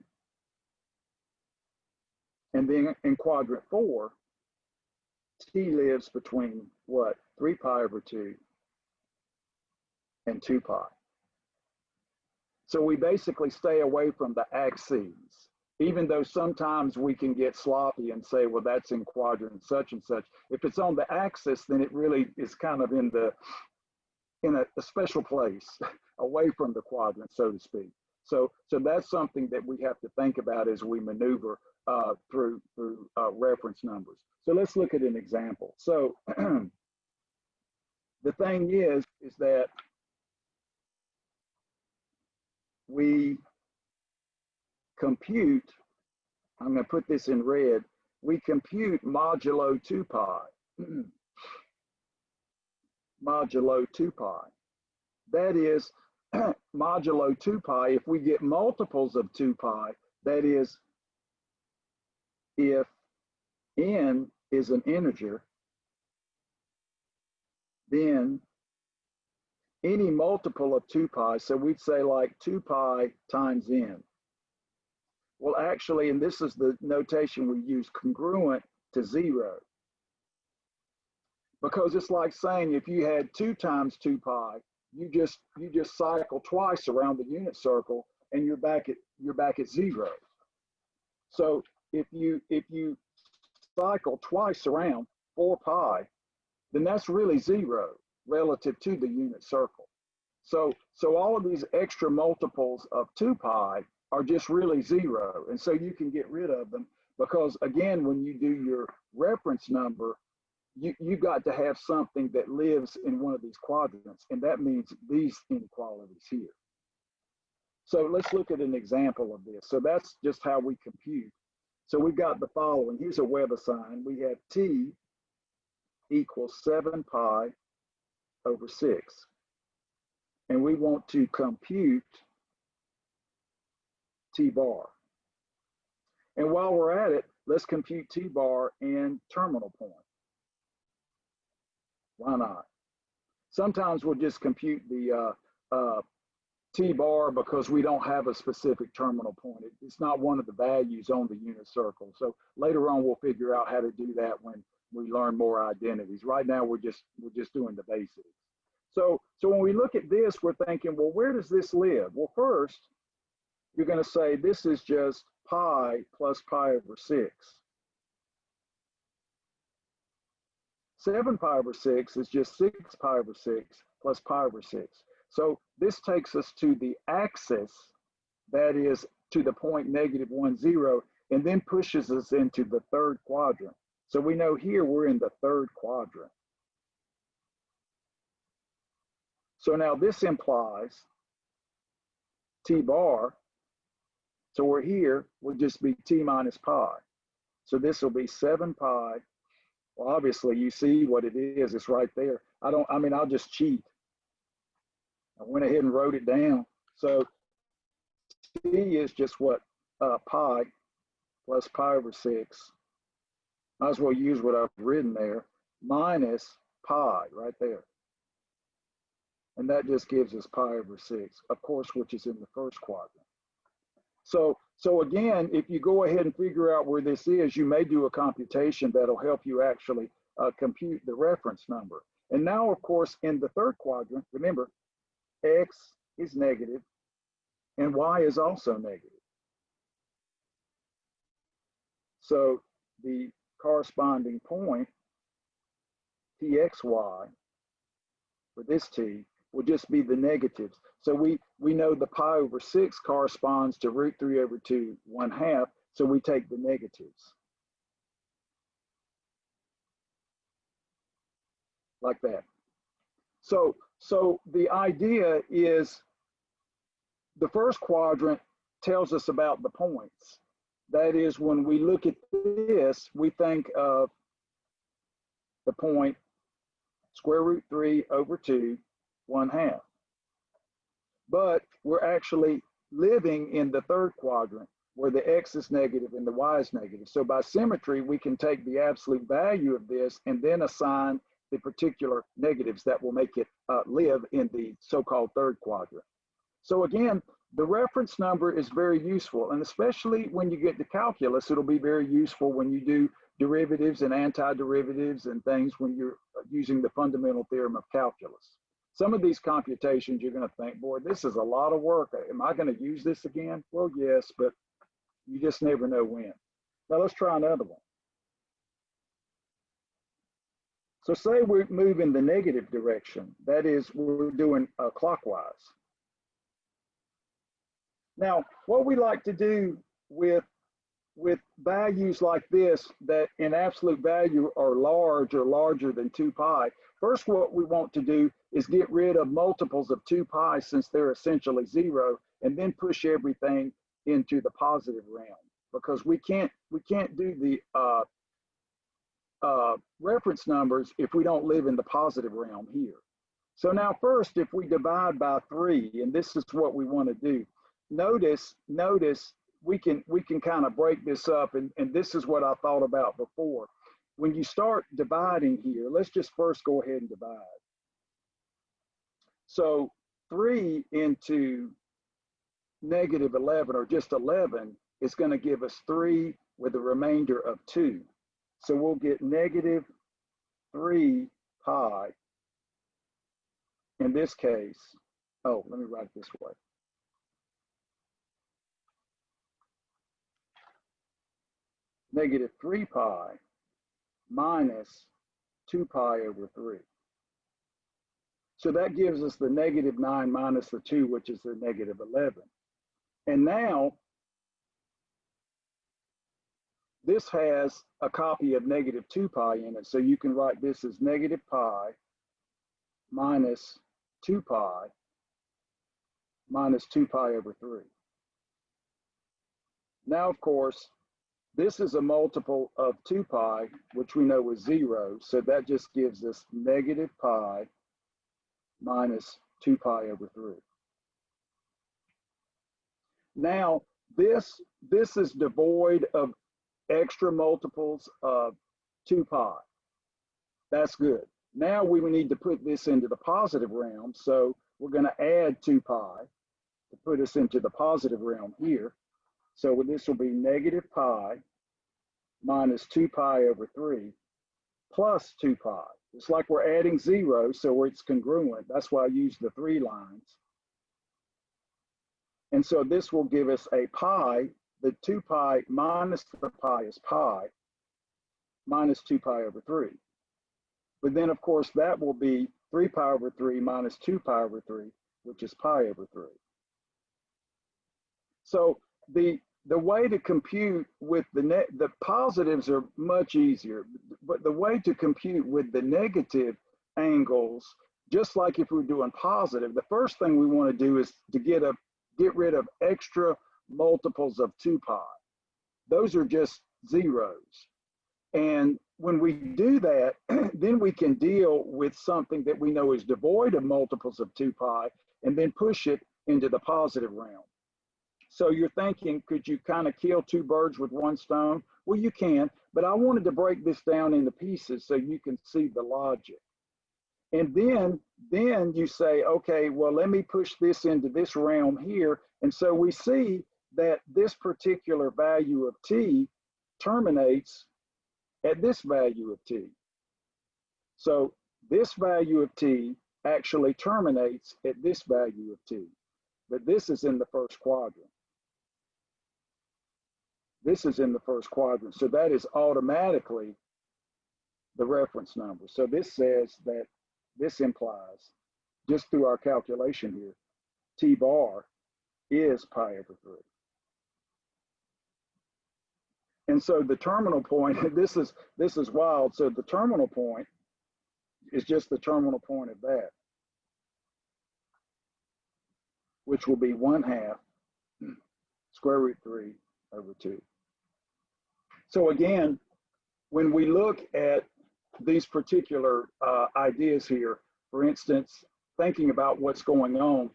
And then in quadrant 4, t lives between what? 3 pi over 2 and 2 pi. So we basically stay away from the axes, even though sometimes we can get sloppy and say, well, that's in quadrant such and such. If it's on the axis, then it really is kind of in a special place away from the quadrant, so to speak. So that's something that we have to think about as we maneuver through reference numbers. So let's look at an example. So the thing is that we compute, I'm going to put this in red, we compute modulo 2 pi. Modulo 2 pi. That is, modulo 2 pi, if we get multiples of 2 pi, that is, if n is an integer, then any multiple of 2 pi, so we'd say like 2 pi times n. Well, actually, and this is the notation we use, congruent to 0. Because it's like saying if you had 2 times 2 pi, you just cycle twice around the unit circle and you're back at 0. So if you cycle twice around 4 pi, then that's really 0 relative to the unit circle. So all of these extra multiples of 2 pi are just really 0. And so you can get rid of them because, again, when you do your reference number, you got to have something that lives in one of these quadrants, and that means these inequalities here. So let's look at an example of this. So that's just how we compute. So we've got the following. Here's a web assign. We have t equals 7 pi over 6. And we want to compute t bar. And while we're at it, let's compute t bar and terminal point. Why not? Sometimes we'll just compute the t bar because we don't have a specific terminal point. It's not one of the values on the unit circle. So later on, we'll figure out how to do that when we learn more identities. Right now, we're just doing the basics. So when we look at this, we're thinking, well, where does this live? Well, first, you're going to say this is just pi plus pi over 6. 7 pi over 6 is just 6 pi over 6 plus pi over 6. So this takes us to the axis, that is to the point -1, 0, and then pushes us into the third quadrant. So we know here we're in the third quadrant. So now this implies t bar, so we're here, would just be t minus pi. So this will be 7 pi Well, obviously you see what it is. It's right there. I mean, I'll just cheat. I went ahead and wrote it down. So T is just what? Pi plus pi over 6. Might as well use what I've written there, minus pi right there. And that just gives us pi over 6, of course, which is in the first quadrant. So again, if you go ahead and figure out where this is, you may do a computation that'll help you actually compute the reference number. And now, of course, in the third quadrant, remember, x is negative and y is also negative. So the corresponding point, txy, for this t, will just be the negatives. So we know the pi over 6 corresponds to root 3 over 2, 1/2, so we take the negatives. Like that. So the idea is the first quadrant tells us about the points. That is, when we look at this, we think of the point square root 3 over 2, 1/2. But we're actually living in the third quadrant where the x is negative and the y is negative. So by symmetry, we can take the absolute value of this and then assign the particular negatives that will make it live in the so-called third quadrant. So again, the reference number is very useful, and especially when you get to calculus, it'll be very useful when you do derivatives and antiderivatives and things when you're using the fundamental theorem of calculus. Some of these computations, you're going to think, boy, this is a lot of work. Am I going to use this again? Well, yes, but you just never know when. Now let's try another one. So say we move in the negative direction. That is, we're doing clockwise. Now, what we like to do with values like this that in absolute value are large or larger than 2 pi, first what we want to do is get rid of multiples of 2 pi since they're essentially 0, and then push everything into the positive realm, because we can't do the reference numbers if we don't live in the positive realm here. So now first, if we divide by 3, and this is what we want to do, notice we can kind of break this up, and this is what I thought about before. When you start dividing here, let's just first go ahead and divide. So 3 into negative 11, or just 11, is going to give us 3 with a remainder of 2. So we'll get negative 3 pi. In this case, oh, let me write it this way. Negative 3 pi minus 2 pi over 3. So that gives us the negative 9 minus the 2, which is the negative 11. And now, this has a copy of negative 2 pi in it. So you can write this as negative pi minus 2 pi minus 2 pi over 3. Now, of course, this is a multiple of 2 pi, which we know is 0. So that just gives us negative pi minus 2 pi over 3. Now, this is devoid of extra multiples of 2 pi. That's good. Now we need to put this into the positive realm. So we're going to add 2 pi to put us into the positive realm here. So this will be negative pi minus 2 pi over 3 plus 2 pi. It's like we're adding 0, so it's congruent. That's why I use the 3 lines. And so this will give us a pi. The 2 pi minus the pi is pi minus 2 pi over 3. But then, of course, that will be 3 pi over 3 minus 2 pi over 3, which is pi over 3. So the way to compute with the positives are much easier, but the way to compute with the negative angles, just like if we're doing positive, the first thing we want to do is to get rid of extra multiples of 2 pi. Those are just zeros. And when we do that, then we can deal with something that we know is devoid of multiples of 2 pi and then push it into the positive realm. So you're thinking, could you kind of kill two birds with one stone? Well, you can, but I wanted to break this down into pieces so you can see the logic. And then you say, okay, well, let me push this into this realm here. And so we see that this particular value of t terminates at this value of t. So this value of t actually terminates at this value of t, but this is in the first quadrant. This is in the first quadrant, so that is automatically the reference number. So this says that this implies, just through our calculation here, t bar is pi over 3. And so the terminal point, this is wild. So the terminal point is just the terminal point of that, which will be 1/2 square root 3 over 2. So again, when we look at these particular ideas here, for instance, thinking about what's going on,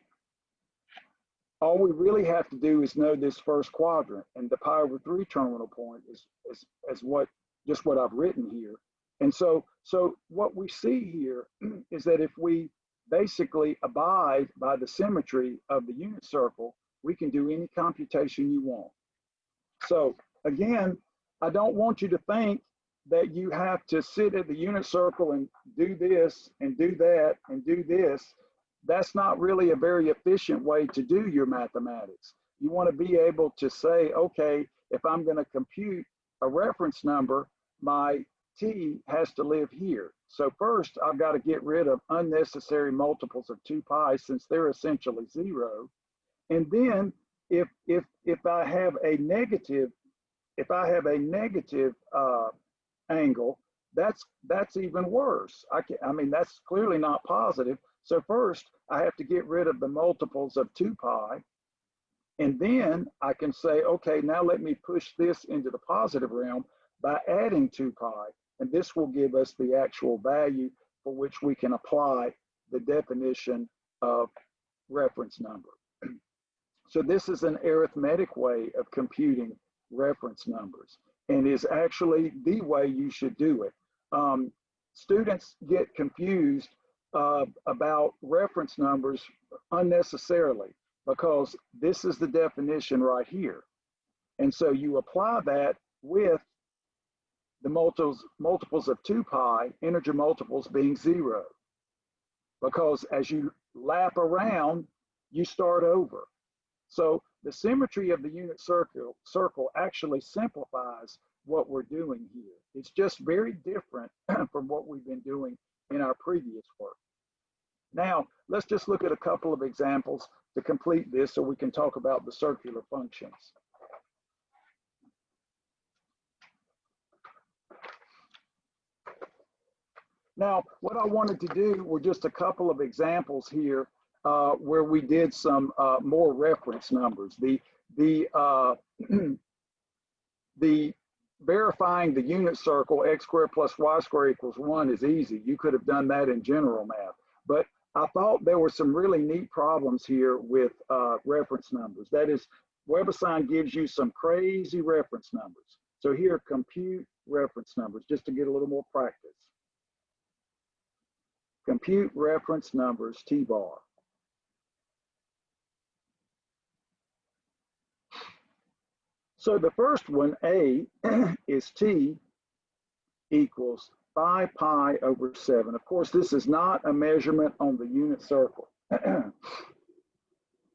all we really have to do is know this first quadrant, and the pi over 3 terminal point is what I've written here. And so what we see here is that if we basically abide by the symmetry of the unit circle, we can do any computation you want. So again, I don't want you to think that you have to sit at the unit circle and do this and do that and do this. That's not really a very efficient way to do your mathematics. You want to be able to say, okay, if I'm going to compute a reference number, my t has to live here. So first, I've got to get rid of unnecessary multiples of 2 pi since they're essentially 0. And then if I have a negative, angle, that's even worse. I mean, that's clearly not positive. So first, I have to get rid of the multiples of 2 pi. And then I can say, okay, now let me push this into the positive realm by adding 2 pi. And this will give us the actual value for which we can apply the definition of reference number. So this is an arithmetic way of computing reference numbers, and is actually the way you should do it. Students get confused about reference numbers unnecessarily, because this is the definition right here. And so you apply that with the multiples of 2 pi, integer multiples being 0. Because as you lap around, you start over. So the symmetry of the unit circle actually simplifies what we're doing here. It's just very different from what we've been doing in our previous work. Now, let's just look at a couple of examples to complete this so we can talk about the circular functions. Now, what I wanted to do were just a couple of examples here where we did some more reference numbers. The verifying the unit circle, x squared plus y squared equals 1 is easy. You could have done that in general math. But I thought there were some really neat problems here with reference numbers. That is, WebAssign gives you some crazy reference numbers. So here, compute reference numbers, just to get a little more practice. Compute reference numbers, T-bar. So the first one, A, is T equals 5 pi over 7. Of course, this is not a measurement on the unit circle.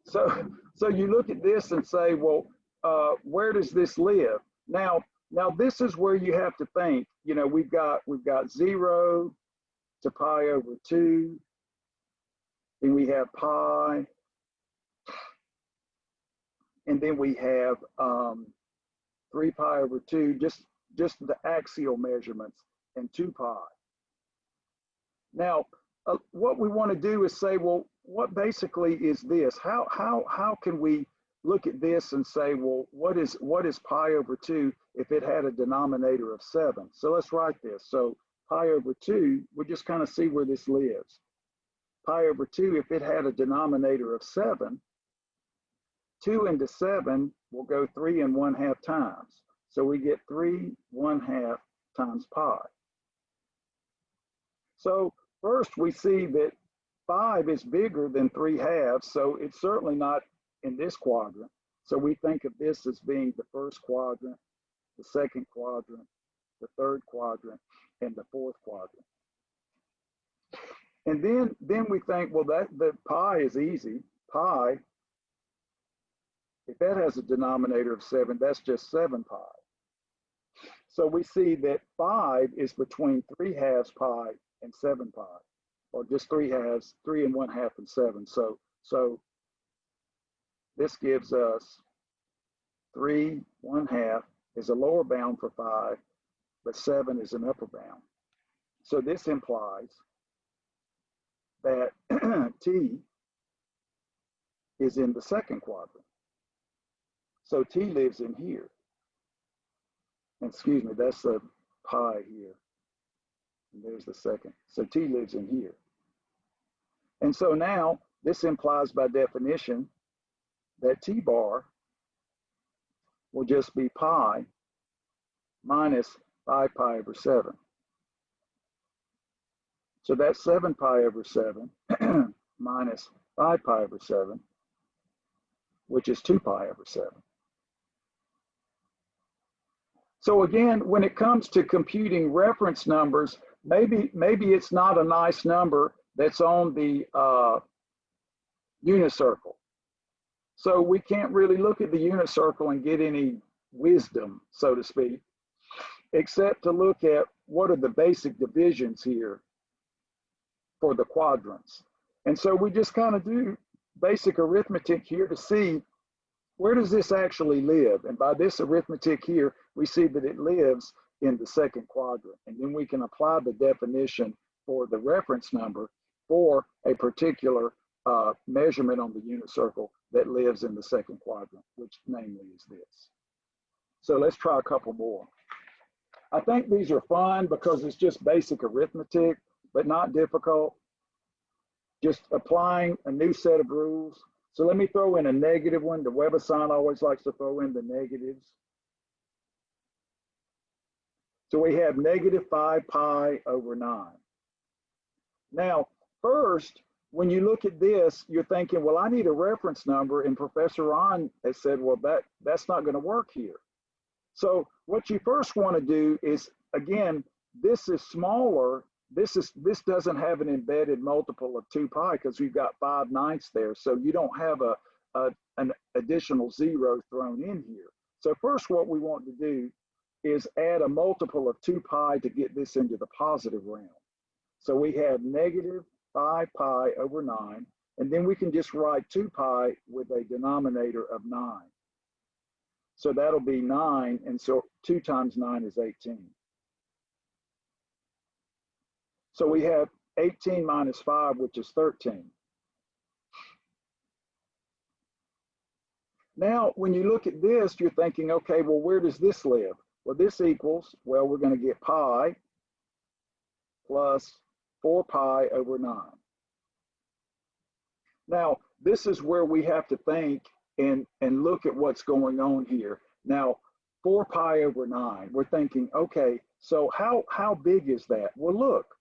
So you look at this and say, well, where does this live? Now this is where you have to think. You know, we've got 0 to pi over 2. Then we have pi. And then we have 3 pi over 2, just the axial measurements, and 2 pi. Now, what we want to do is say, well, what basically is this? How can we look at this and say, well, what is pi over 2 if it had a denominator of 7? So let's write this. So pi over 2, we'll just kind of see where this lives. Pi over 2, if it had a denominator of 7, 2 into 7 will go 3 1/2 times. So we get 3 1/2 times pi. So first we see that 5 is bigger than 3/2, so it's certainly not in this quadrant. So we think of this as being the first quadrant, the second quadrant, the third quadrant, and the fourth quadrant. And then we think, well, the pi is easy. Pi, if that has a denominator of 7, that's just 7 pi. So we see that 5 is between 3/2 pi and 7 pi, or just 3/2, 3 1/2 and 7. So this gives us 3 1/2 is a lower bound for 5, but 7 is an upper bound. So this implies that t is in the second quadrant. So t lives in here. Excuse me, that's the pi here. And there's the second. So t lives in here. And so now this implies by definition that t bar will just be pi minus 5 pi over 7. So that's 7 pi over 7 minus 5 pi over 7, which is 2 pi over 7. So again, when it comes to computing reference numbers, maybe it's not a nice number that's on the unit circle. So we can't really look at the unit circle and get any wisdom, so to speak, except to look at what are the basic divisions here for the quadrants. And so we just kind of do basic arithmetic here to see where does this actually live. And by this arithmetic here, we see that it lives in the second quadrant. And then we can apply the definition for the reference number for a particular measurement on the unit circle that lives in the second quadrant, which namely is this. So let's try a couple more. I think these are fun because it's just basic arithmetic, but not difficult. Just applying a new set of rules. So let me throw in a negative one. The WebAssign always likes to throw in the negatives. So we have negative 5 pi over 9. Now, first, when you look at this, you're thinking, well, I need a reference number. And Professor Ron has said, well, that's not going to work here. So what you first want to do is, again, this is smaller. This doesn't have an embedded multiple of 2 pi because we've got 5/9 there. So you don't have an additional 0 thrown in here. So first what we want to do is add a multiple of 2 pi to get this into the positive realm. So we have negative 5 pi over 9, and then we can just write 2 pi with a denominator of 9. So that'll be 9, and so 2 times 9 is 18. So we have 18 minus 5, which is 13. Now, when you look at this, you're thinking, okay, well, where does this live? Well, this equals, well, we're going to get pi plus 4 pi over 9. Now, this is where we have to think and look at what's going on here. Now, 4 pi over 9, we're thinking, okay, so how big is that? Well, look,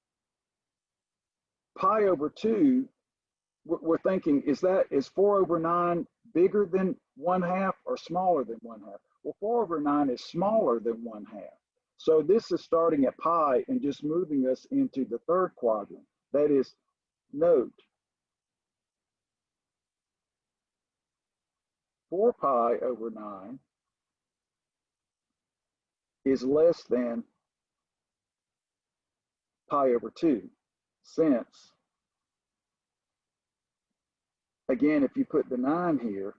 pi over 2, we're thinking, is 4 over 9 bigger than 1/2 or smaller than 1/2? Well, 4 over 9 is smaller than 1/2. So this is starting at pi and just moving us into the third quadrant. That is, note, 4 pi over 9 is less than pi over 2, since, again, if you put the 9 here,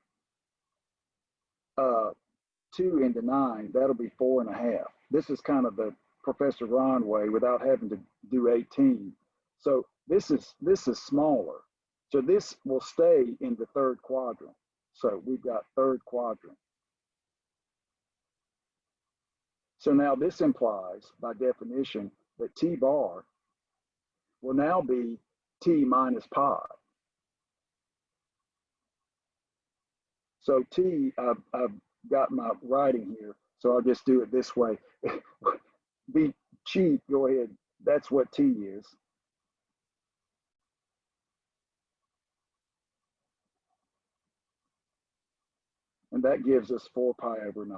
2 into 9, that'll be 4 1/2. This is kind of the Professor Ron way without having to do 18. So this is smaller. So this will stay in the third quadrant. So we've got third quadrant. So now this implies, by definition, that T bar will now be T minus pi. So T, I've got my writing here, so I'll just do it this way. Be cheap, go ahead. That's what T is. And that gives us 4 pi over 9.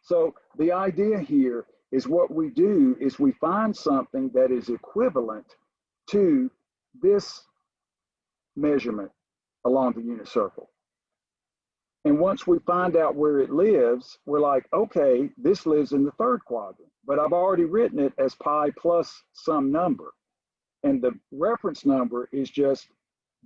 So the idea here is what we do is we find something that is equivalent to this measurement along the unit circle. And once we find out where it lives, we're like, okay, this lives in the third quadrant, but I've already written it as pi plus some number. And the reference number is just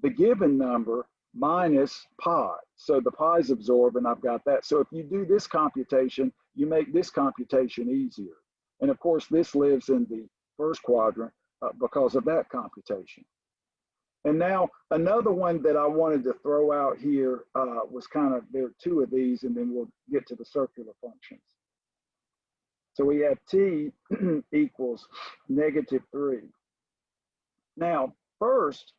the given number minus pi. So the pi's absorbed and I've got that. So if you do this computation, you make this computation easier. And of course, this lives in the first quadrant because of that computation. And now another one that I wanted to throw out here was kind of, there are two of these, and then we'll get to the circular functions. So we have T equals -3. Now, first,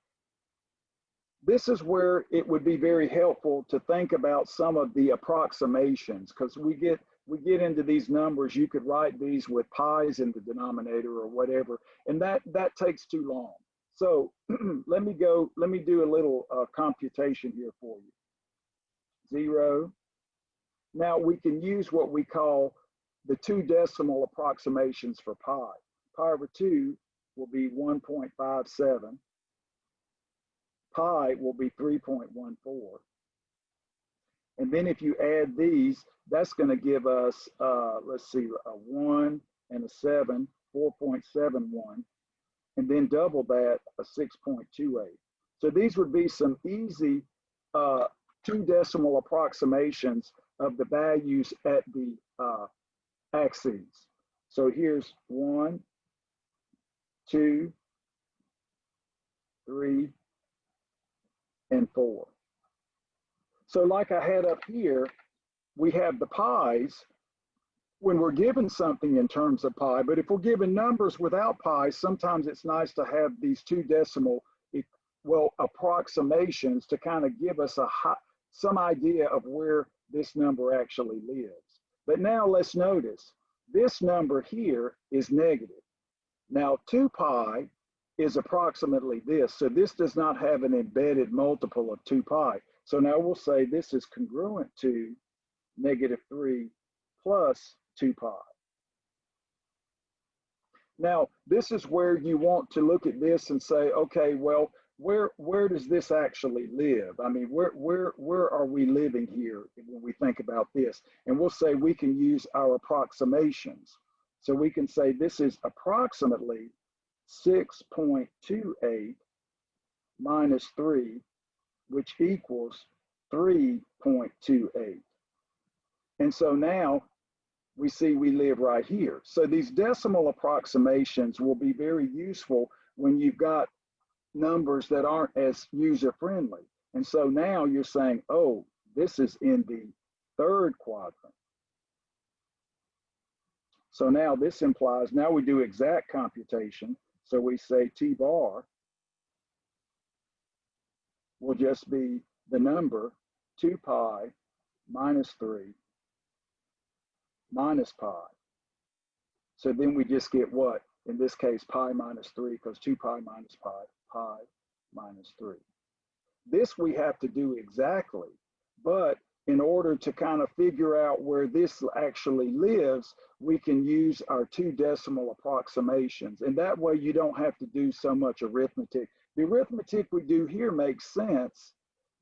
this is where it would be very helpful to think about some of the approximations, because we get into these numbers. You could write these with pi's in the denominator or whatever, and that takes too long. So let me do a little computation here for you. 0. Now we can use what we call the 2 decimal approximations for pi. Pi over 2 will be 1.57. Pi will be 3.14. And then if you add these, that's going to give us, let's see, a 1 and a 7, 4.71. And then double that, a 6.28. So these would be some easy 2 decimal approximations of the values at the axes. So here's 1, 2, 3, and 4. So like I had up here, we have the pi's when we're given something in terms of pi, but if we're given numbers without pi, sometimes it's nice to have these 2 decimal, well, approximations to kind of give us some idea of where this number actually lives. But now let's notice, this number here is negative. Now 2 pi is approximately this, so this does not have an embedded multiple of 2 pi. So now we'll say this is congruent to -3 plus 2 pi. Now, this is where you want to look at this and say, okay, well, where does this actually live? I mean, where are we living here when we think about this? And we'll say we can use our approximations. So we can say this is approximately 6.28 minus 3, which equals 3.28. And so now we see we live right here. So these decimal approximations will be very useful when you've got numbers that aren't as user-friendly. And so now you're saying, oh, this is in the third quadrant. So now this implies, now we do exact computation. So we say T bar will just be the number 2 pi minus 3 minus pi. So then we just get what? In this case, pi minus 3, because 2 pi minus pi, pi minus 3. This we have to do exactly, but in order to kind of figure out where this actually lives, we can use our 2 decimal approximations. And that way you don't have to do so much arithmetic. The arithmetic we do here makes sense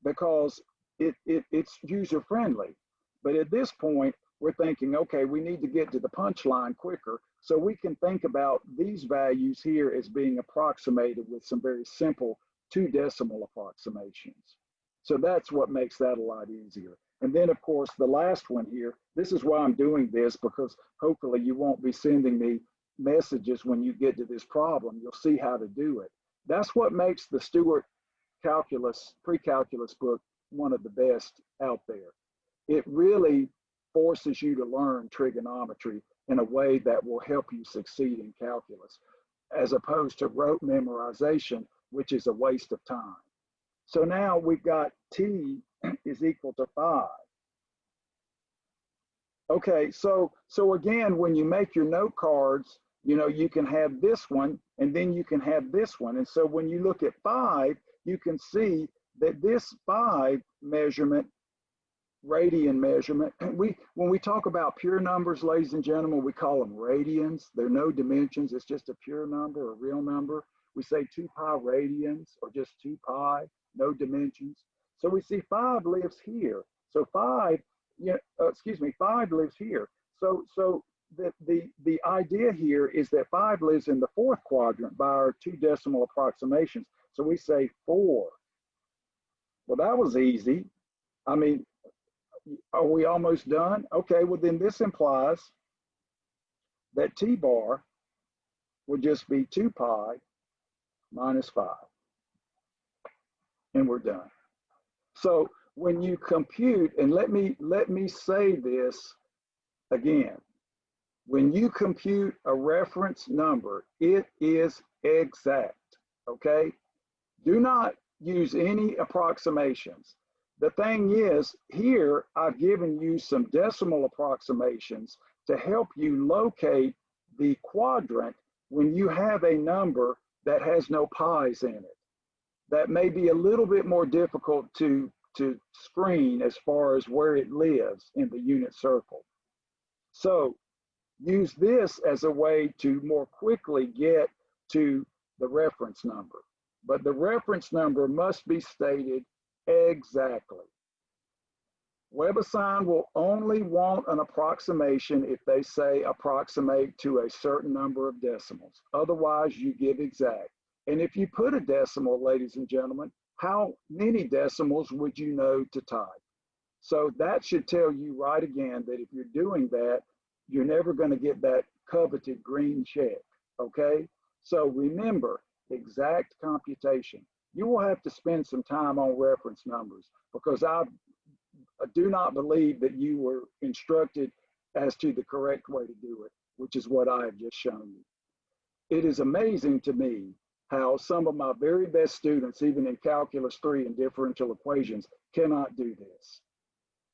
because it's user-friendly. But at this point, we're thinking, okay, we need to get to the punchline quicker. So we can think about these values here as being approximated with some very simple 2 decimal approximations. So that's what makes that a lot easier. And then of course, the last one here, this is why I'm doing this, because hopefully you won't be sending me messages when you get to this problem. You'll see how to do it. That's what makes the Stewart calculus, pre-calculus book, one of the best out there. It really forces you to learn trigonometry in a way that will help you succeed in calculus, as opposed to rote memorization, which is a waste of time. So now we've got t is equal to 5. Okay, so again, when you make your note cards, you know, you can have this one and then you can have this one. And so when you look at 5, you can see that this 5 measurement, radian measurement, when we talk about pure numbers, ladies and gentlemen, we call them radians. There are no dimensions. It's just a pure number, a real number. We say 2 pi radians or just 2 pi, no dimensions. So we see 5 lives here. So 5, yeah, 5 lives here. So the idea here is that 5 lives in the 4th quadrant by our 2 decimal approximations. So we say 4. Well, that was easy. I mean, are we almost done? Okay, well then this implies that t bar would just be 2 pi minus 5. And we're done. So when you compute, and let me say this again, when you compute a reference number, it is exact, okay? Do not use any approximations. The thing is, here I've given you some decimal approximations to help you locate the quadrant when you have a number that has no pi's in it. That may be a little bit more difficult to screen as far as where it lives in the unit circle. So use this as a way to more quickly get to the reference number. But the reference number must be stated exactly. WebAssign will only want an approximation if they say approximate to a certain number of decimals. Otherwise, you give exact. And if you put a decimal, ladies and gentlemen, how many decimals would you know to type? So that should tell you right again that if you're doing that, you're never going to get that coveted green check, okay? So remember, exact computation. You will have to spend some time on reference numbers because I do not believe that you were instructed as to the correct way to do it, which is what I have just shown you. It is amazing to me how some of my very best students, even in Calculus 3 and differential equations, cannot do this.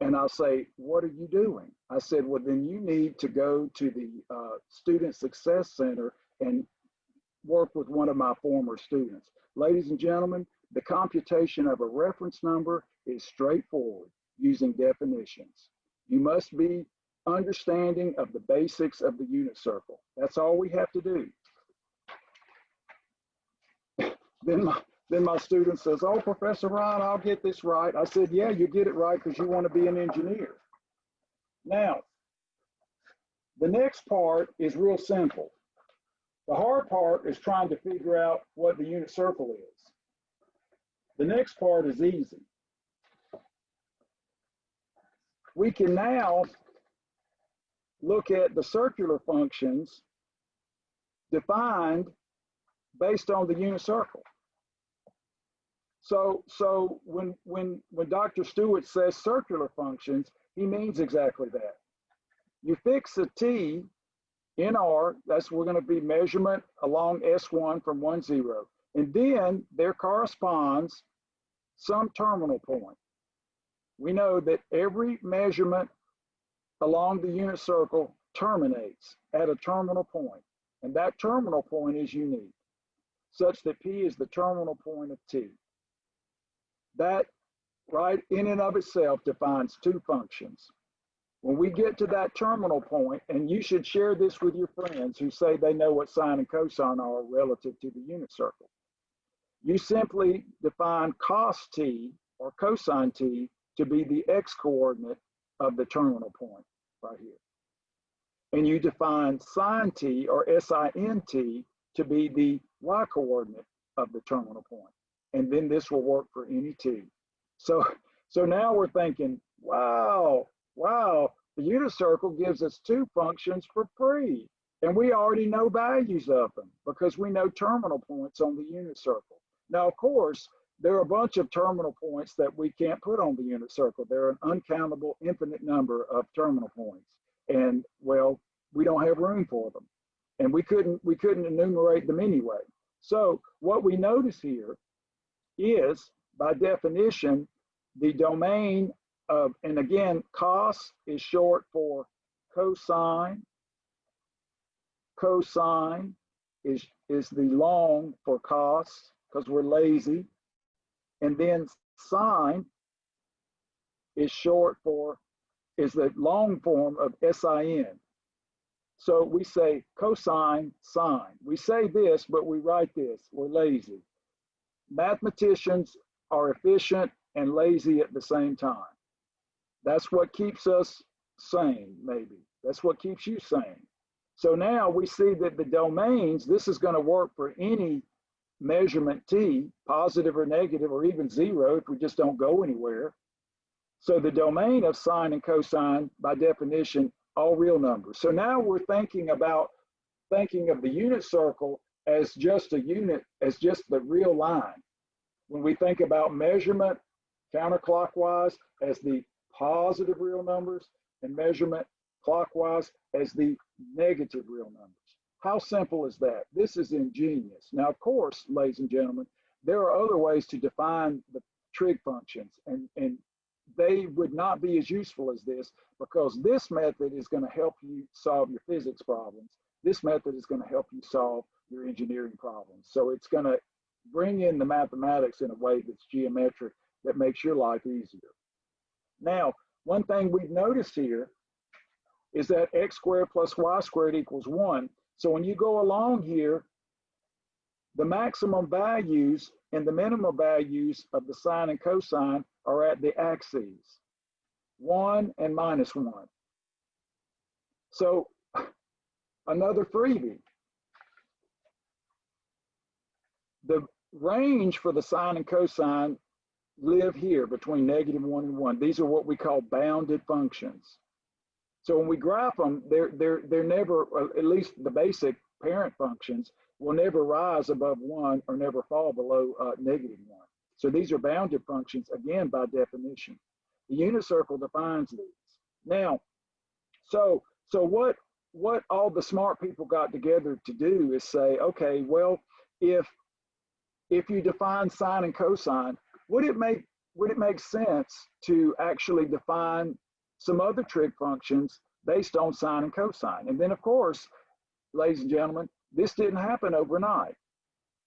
And I'll say, what are you doing? I said, well, then you need to go to the Student Success Center and work with one of my former students. Ladies and gentlemen, the computation of a reference number is straightforward using definitions. You must be understanding of the basics of the unit circle. That's all we have to do. Then my student says, oh, Professor Ron, I'll get this right. I said, yeah, you get it right because you want to be an engineer. Now, the next part is real simple. The hard part is trying to figure out what the unit circle is. The next part is easy. We can now look at the circular functions defined based on the unit circle. So when Dr. Stewart says circular functions, he means exactly that. You fix a t in R, that's we're going to be measurement along S1 from 1, 0. And then there corresponds some terminal point. We know that every measurement along the unit circle terminates at a terminal point. And that terminal point is unique, such that P is the terminal point of T. That, right, in and of itself defines two functions. When we get to that terminal point, and you should share this with your friends who say they know what sine and cosine are relative to the unit circle. You simply define cos t or cosine t to be the x-coordinate of the terminal point right here. And you define sine t or sin t to be the y-coordinate of the terminal point. And then this will work for any t. So now we're thinking, wow, the unit circle gives us two functions for free. And we already know values of them because we know terminal points on the unit circle. Now, of course, there are a bunch of terminal points that we can't put on the unit circle. There are an uncountable infinite number of terminal points. And well, we don't have room for them. And we couldn't enumerate them anyway. So what we notice here is, by definition, the domain of, and again, cos is short for cosine. Cosine is the long for cos, because we're lazy. And then sine is short for, is the long form of sin. So we say cosine sine. We say this, but we write this. We're lazy. Mathematicians are efficient and lazy at the same time. That's what keeps us sane, maybe. That's what keeps you sane. So now we see that the domains, this is going to work for any measurement t, positive or negative, or even zero if we just don't go anywhere. So the domain of sine and cosine, by definition, all real numbers. So now we're thinking of the unit circle as just a unit, as just the real line. When we think about measurement counterclockwise as the positive real numbers, and measurement clockwise as the negative real numbers. How simple is that? This is ingenious. Now, of course, ladies and gentlemen, there are other ways to define the trig functions, and they would not be as useful as this, because this method is going to help you solve your physics problems. This method is going to help you solve your engineering problems. So it's going to bring in the mathematics in a way that's geometric, that makes your life easier. Now, one thing we've noticed here is that x squared plus y squared equals 1. So when you go along here, the maximum values and the minimum values of the sine and cosine are at the axes, 1 and -1. So another freebie. The range for the sine and cosine live here between -1 and 1. These are what we call bounded functions. So when we graph them, they're never, at least the basic parent functions, will never rise above 1 or never fall below -1. So these are bounded functions, again, by definition. The unit circle defines these. Now, so what all the smart people got together to do is say, okay, well, if you define sine and cosine, would it make sense to actually define some other trig functions based on sine and cosine? And then, of course, ladies and gentlemen, this didn't happen overnight.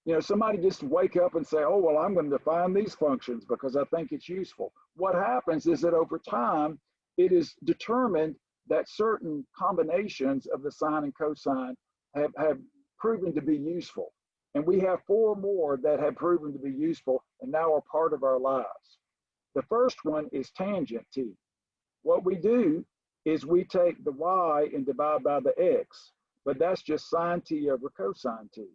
You know, somebody just wake up and say, oh, well, I'm going to define these functions because I think it's useful. What happens is that over time, it is determined that certain combinations of the sine and cosine have proven to be useful. And we have 4 more that have proven to be useful and now are part of our lives. The first one is tangent t. What we do is we take the y and divide by the x, but that's just sine t over cosine t.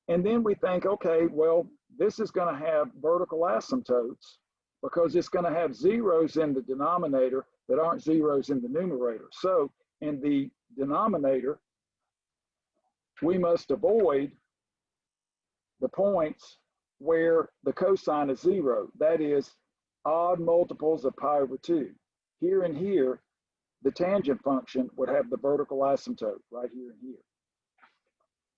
And then we think, okay, well, this is going to have vertical asymptotes because it's going to have zeros in the denominator that aren't zeros in the numerator. So in the denominator, we must avoid the points where the cosine is 0. That is odd multiples of pi over 2. Here and here, the tangent function would have the vertical asymptote right here and here.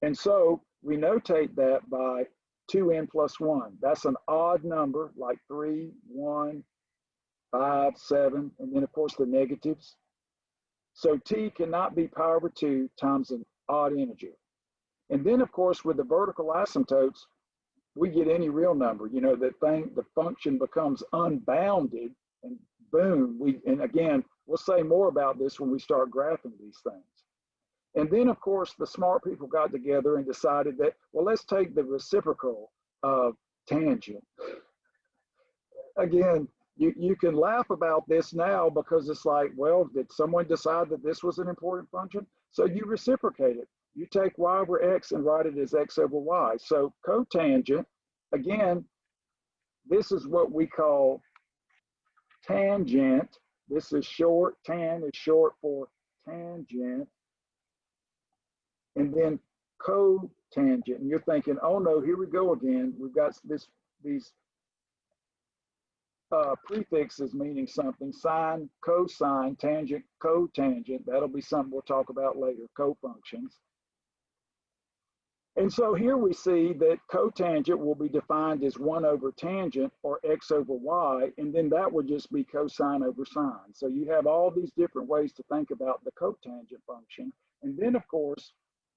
And so we notate that by 2n plus 1. That's an odd number like 3, 1, 5, 7, and then of course the negatives. So t cannot be pi over 2 times an odd integer. And then of course with the vertical asymptotes, we get any real number. You know, the function becomes unbounded, and boom, and again, we'll say more about this when we start graphing these things. And then, of course, the smart people got together and decided that, well, let's take the reciprocal of tangent. Again, you can laugh about this now because it's like, well, did someone decide that this was an important function? So you reciprocate it. You take y over x and write it as x over y. So cotangent, again, this is what we call tangent. This is short, tan is short for tangent. And then cotangent, and you're thinking, oh no, here we go again. We've got this these prefixes meaning something: sine, cosine, tangent, cotangent. That'll be something we'll talk about later, cofunctions. And so here we see that cotangent will be defined as 1 over tangent, or x over y, and then that would just be cosine over sine. So you have all these different ways to think about the cotangent function. And then, of course,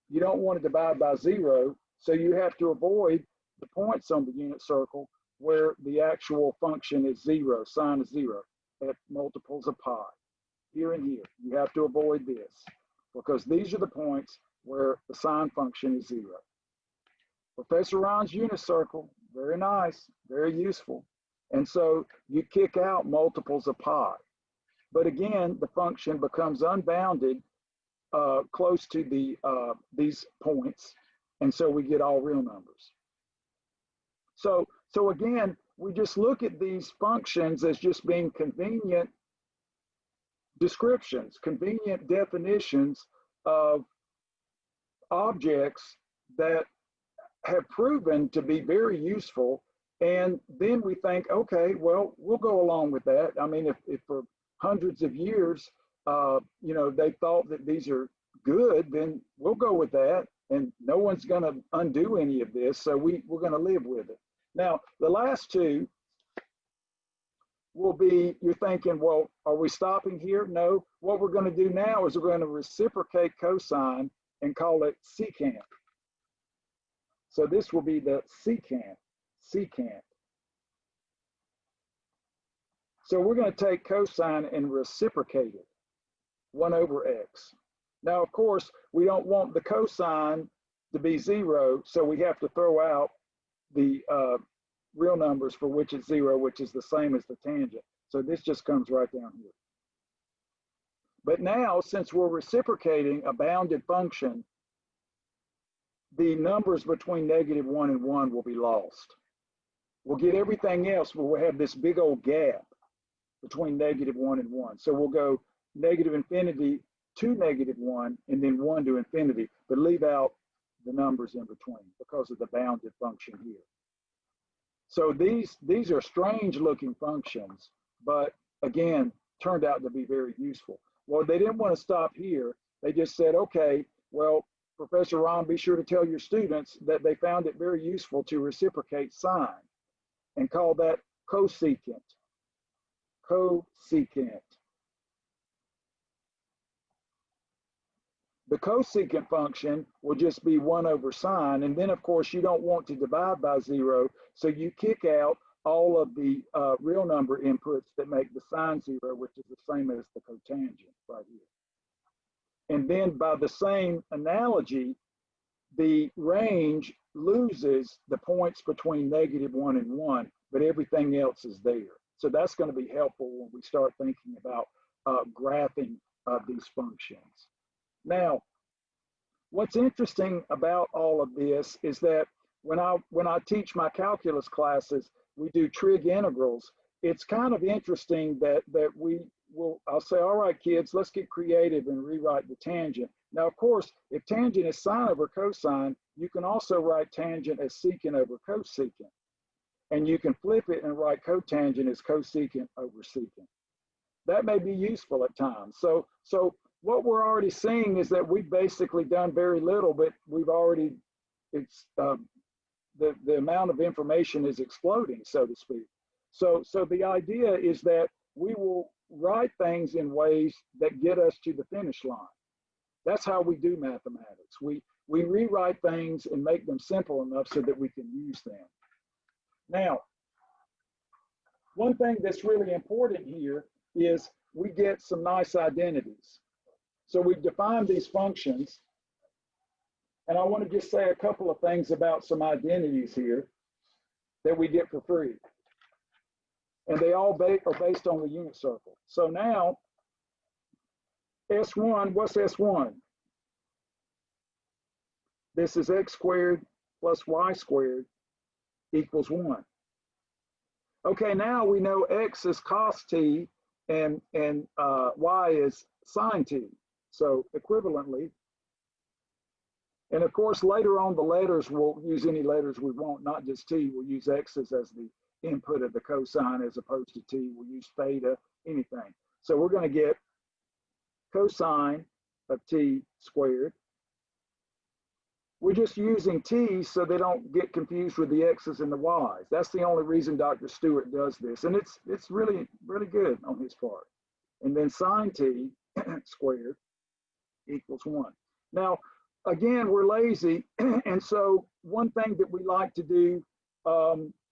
you don't want to divide by 0, so you have to avoid the points on the unit circle where the actual function is 0, sine is 0, at multiples of pi. Here and here, you have to avoid this, because these are the points where the sine function is 0. Professor Ron's unit circle, very nice, very useful. And so you kick out multiples of pi. But again, the function becomes unbounded close to these points. And so we get all real numbers. So again, we just look at these functions as just being convenient descriptions, convenient definitions of objects that have proven to be very useful. And then we think, okay, well, we'll go along with that. I mean, if for hundreds of years, they thought that these are good, then we'll go with that. And no one's going to undo any of this. So we're going to live with it. Now, the last two will be, you're thinking, well, are we stopping here? No. What we're going to do now is we're going to reciprocate cosine and call it secant. So this will be the secant. So we're going to take cosine and reciprocate it, 1 over x. Now, of course, we don't want the cosine to be 0, so we have to throw out the real numbers for which it's 0, which is the same as the tangent. So this just comes right down here. But now, since we're reciprocating a bounded function, the numbers between -1 and 1 will be lost. We'll get everything else, but we'll have this big old gap between -1 and 1. So we'll go -infinity to -1 and then 1 to infinity, but leave out the numbers in between because of the bounded function here. So these are strange looking functions, but again, turned out to be very useful. Well, they didn't want to stop here. They just said, okay, well, Professor Ron, be sure to tell your students that they found it very useful to reciprocate sine and call that cosecant. Cosecant. The cosecant function will just be 1 over sine. And then, of course, you don't want to divide by 0. So you kick out all of the real number inputs that make the sine 0, which is the same as the cotangent right here. And then by the same analogy, the range loses the points between -1 and 1, but everything else is there. So that's going to be helpful when we start thinking about graphing these functions. Now, what's interesting about all of this is that when I teach my calculus classes, we do trig integrals. It's kind of interesting that I'll say, all right, kids, let's get creative and rewrite the tangent. Now, of course, if tangent is sine over cosine, you can also write tangent as secant over cosecant. And you can flip it and write cotangent as cosecant over secant. That may be useful at times. So what we're already seeing is that we've basically done very little, but we've already, the amount of information is exploding, so to speak. So the idea is that we will write things in ways that get us to the finish line. That's how we do mathematics. We rewrite things and make them simple enough so that we can use them. Now, one thing that's really important here is we get some nice identities. So we've defined these functions, and I want to just say a couple of things about some identities here that we get for free. And they all are based on the unit circle. So now, S1, what's S1? This is x squared plus y squared equals 1. Okay, now we know x is cos t and y is sine t. So equivalently, And of course, later on, the letters, we'll use any letters we want, not just t. We'll use x's as the input of the cosine as opposed to t. We'll use theta, anything. So we're going to get cosine of t squared. We're just using t so they don't get confused with the x's and the y's. That's the only reason Dr. Stewart does this. And it's really, really good on his part. And then sine t squared equals 1. Now, again, we're lazy. And so one thing that we like to do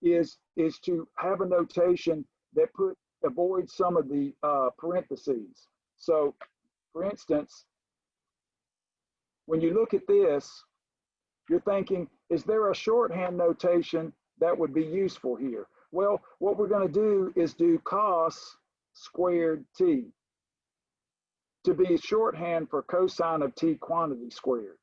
is to have a notation that avoids some of the parentheses. So, for instance, when you look at this, you're thinking, is there a shorthand notation that would be useful here? Well, what we're going to do is do cos squared t to be shorthand for cosine of t quantity squared.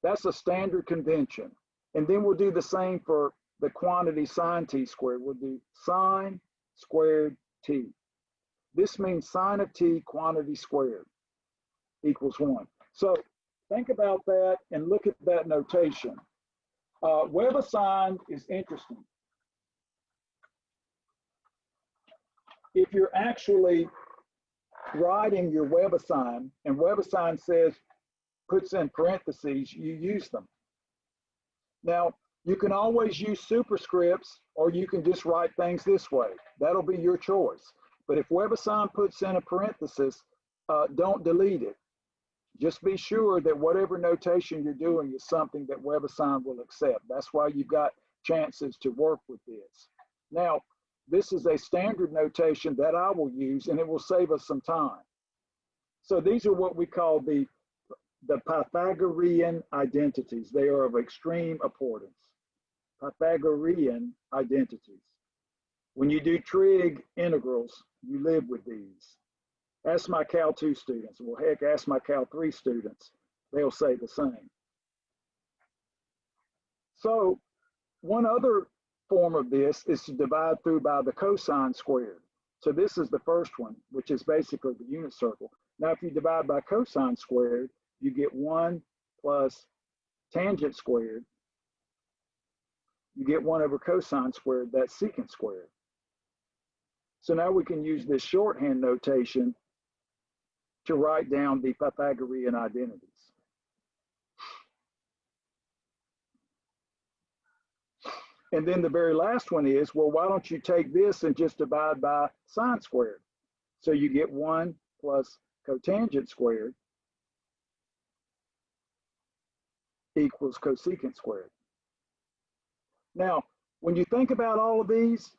That's a standard convention. And then we'll do the same for the quantity sine t squared. We'll do sine squared t. This means sine of t quantity squared equals 1. So think about that and look at that notation. Webasine is interesting. If you're actually writing your Webasine, and Webasine says, puts in parentheses, you use them. Now, you can always use superscripts, or you can just write things this way. That'll be your choice. But if Webasine puts in a parenthesis, don't delete it. Just be sure that whatever notation you're doing is something that Webasine will accept. That's why you've got chances to work with this. Now, this is a standard notation that I will use, and it will save us some time. So these are what we call the Pythagorean identities. They are of extreme importance. Pythagorean identities. When you do trig integrals, you live with these. Ask my Cal 2 students. Well, heck, ask my Cal 3 students. They'll say the same. So one other form of this is to divide through by the cosine squared. So this is the first one, which is basically the unit circle. Now, if you divide by cosine squared, you get 1 plus tangent squared. You get 1 over cosine squared, that's secant squared. So now we can use this shorthand notation to write down the Pythagorean identities. And then the very last one is, well, why don't you take this and just divide by sine squared? So you get 1 plus cotangent squared equals cosecant squared. Now, when you think about all of these,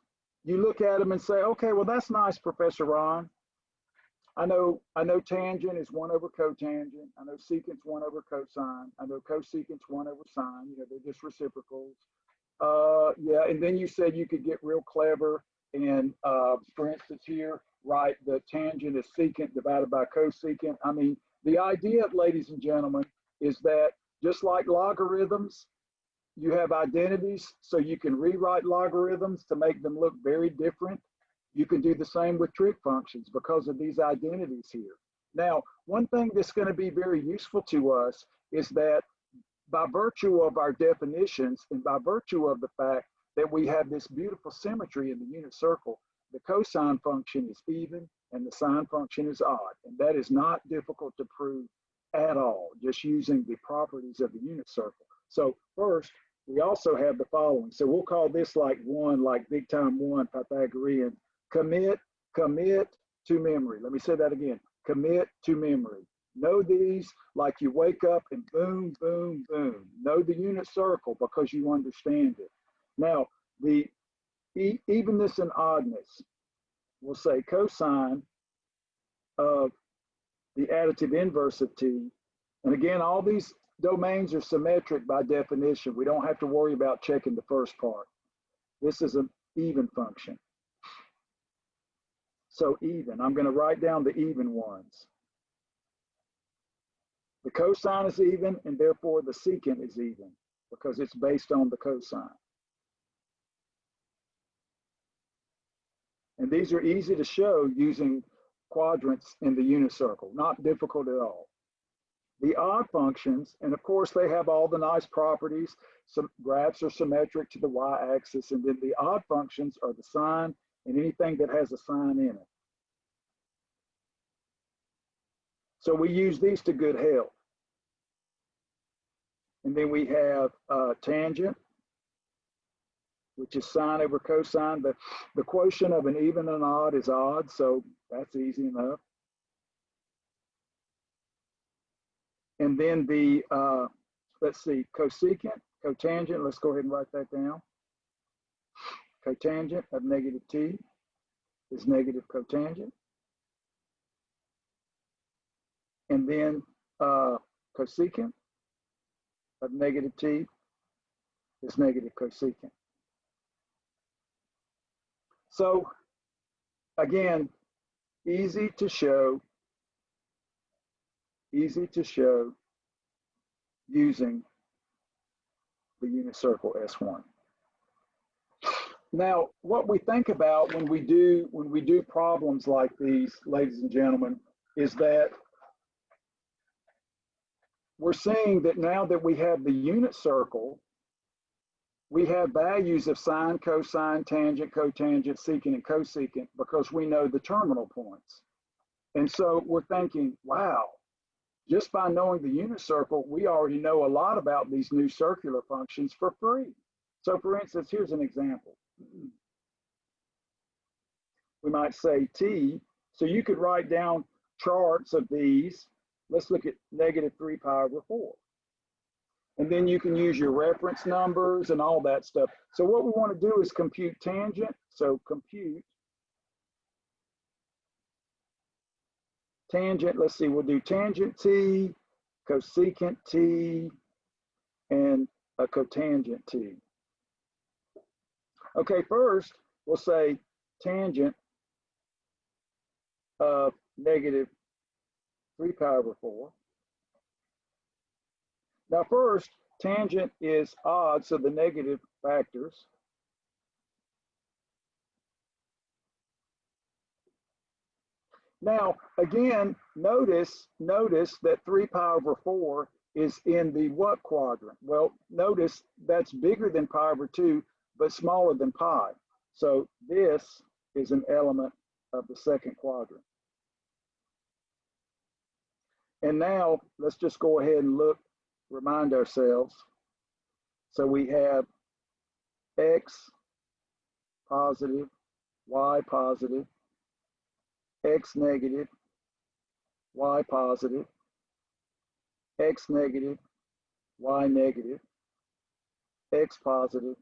you look at them and say, okay, well, that's nice, Professor Ron. I know tangent is 1 over cotangent. I know secant's 1 over cosine. I know cosecant's 1 over sine. You know, they're just reciprocals. Yeah, and then you said you could get real clever and, for instance, here, write the tangent is secant divided by cosecant. I mean, the idea, ladies and gentlemen, is that just like logarithms, you have identities, so you can rewrite logarithms to make them look very different. You can do the same with trig functions because of these identities here. Now, one thing that's going to be very useful to us is that by virtue of our definitions and by virtue of the fact that we have this beautiful symmetry in the unit circle, the cosine function is even and the sine function is odd. And that is not difficult to prove at all, just using the properties of the unit circle. So first, we also have the following. So we'll call this like 1, like big time 1 Pythagorean. Commit to memory. Let me say that again. Commit to memory. Know these like you wake up and boom, boom, boom. Know the unit circle because you understand it. Now, the evenness and oddness, we'll say cosine of the additive inverse of t. And again, all these domains are symmetric by definition. We don't have to worry about checking the first part. This is an even function. So even, I'm going to write down the even ones. The cosine is even, and therefore the secant is even because it's based on the cosine. And these are easy to show using quadrants in the unit circle, not difficult at all. The odd functions, and of course they have all the nice properties. Some graphs are symmetric to the y-axis, and then the odd functions are the sign and anything that has a sign in it. So we use these to good help. And then we have tangent, which is sine over cosine. The quotient of an even and odd is odd, so that's easy enough. And then the, let's see, cosecant, cotangent, let's go ahead and write that down. Cotangent of negative t is negative cotangent. And then cosecant of negative t is negative cosecant. So again, easy to show using the unit circle S1. Now, what we think about when we do problems like these, ladies and gentlemen, is that we're seeing that now that we have the unit circle, we have values of sine, cosine, tangent, cotangent, secant, and cosecant because we know the terminal points. And so we're thinking, wow, just by knowing the unit circle, we already know a lot about these new circular functions for free. So for instance, here's an example. We might say t, so you could write down charts of these. Let's look at negative 3 pi over 4. And then you can use your reference numbers and all that stuff. So what we want to do is compute tangent. So compute tangent, let's see, we'll do tangent t, cosecant t, and a cotangent t. Okay, first we'll say tangent of negative 3 pi over 4. Now first, tangent is odd, so the negative factors. Now, again, notice that 3 pi over 4 is in the what quadrant? Well, notice that's bigger than pi over 2, but smaller than pi. So this is an element of the second quadrant. And now let's just go ahead and look, remind ourselves. So we have x positive, y positive, x negative, y positive, x negative, y negative, x positive,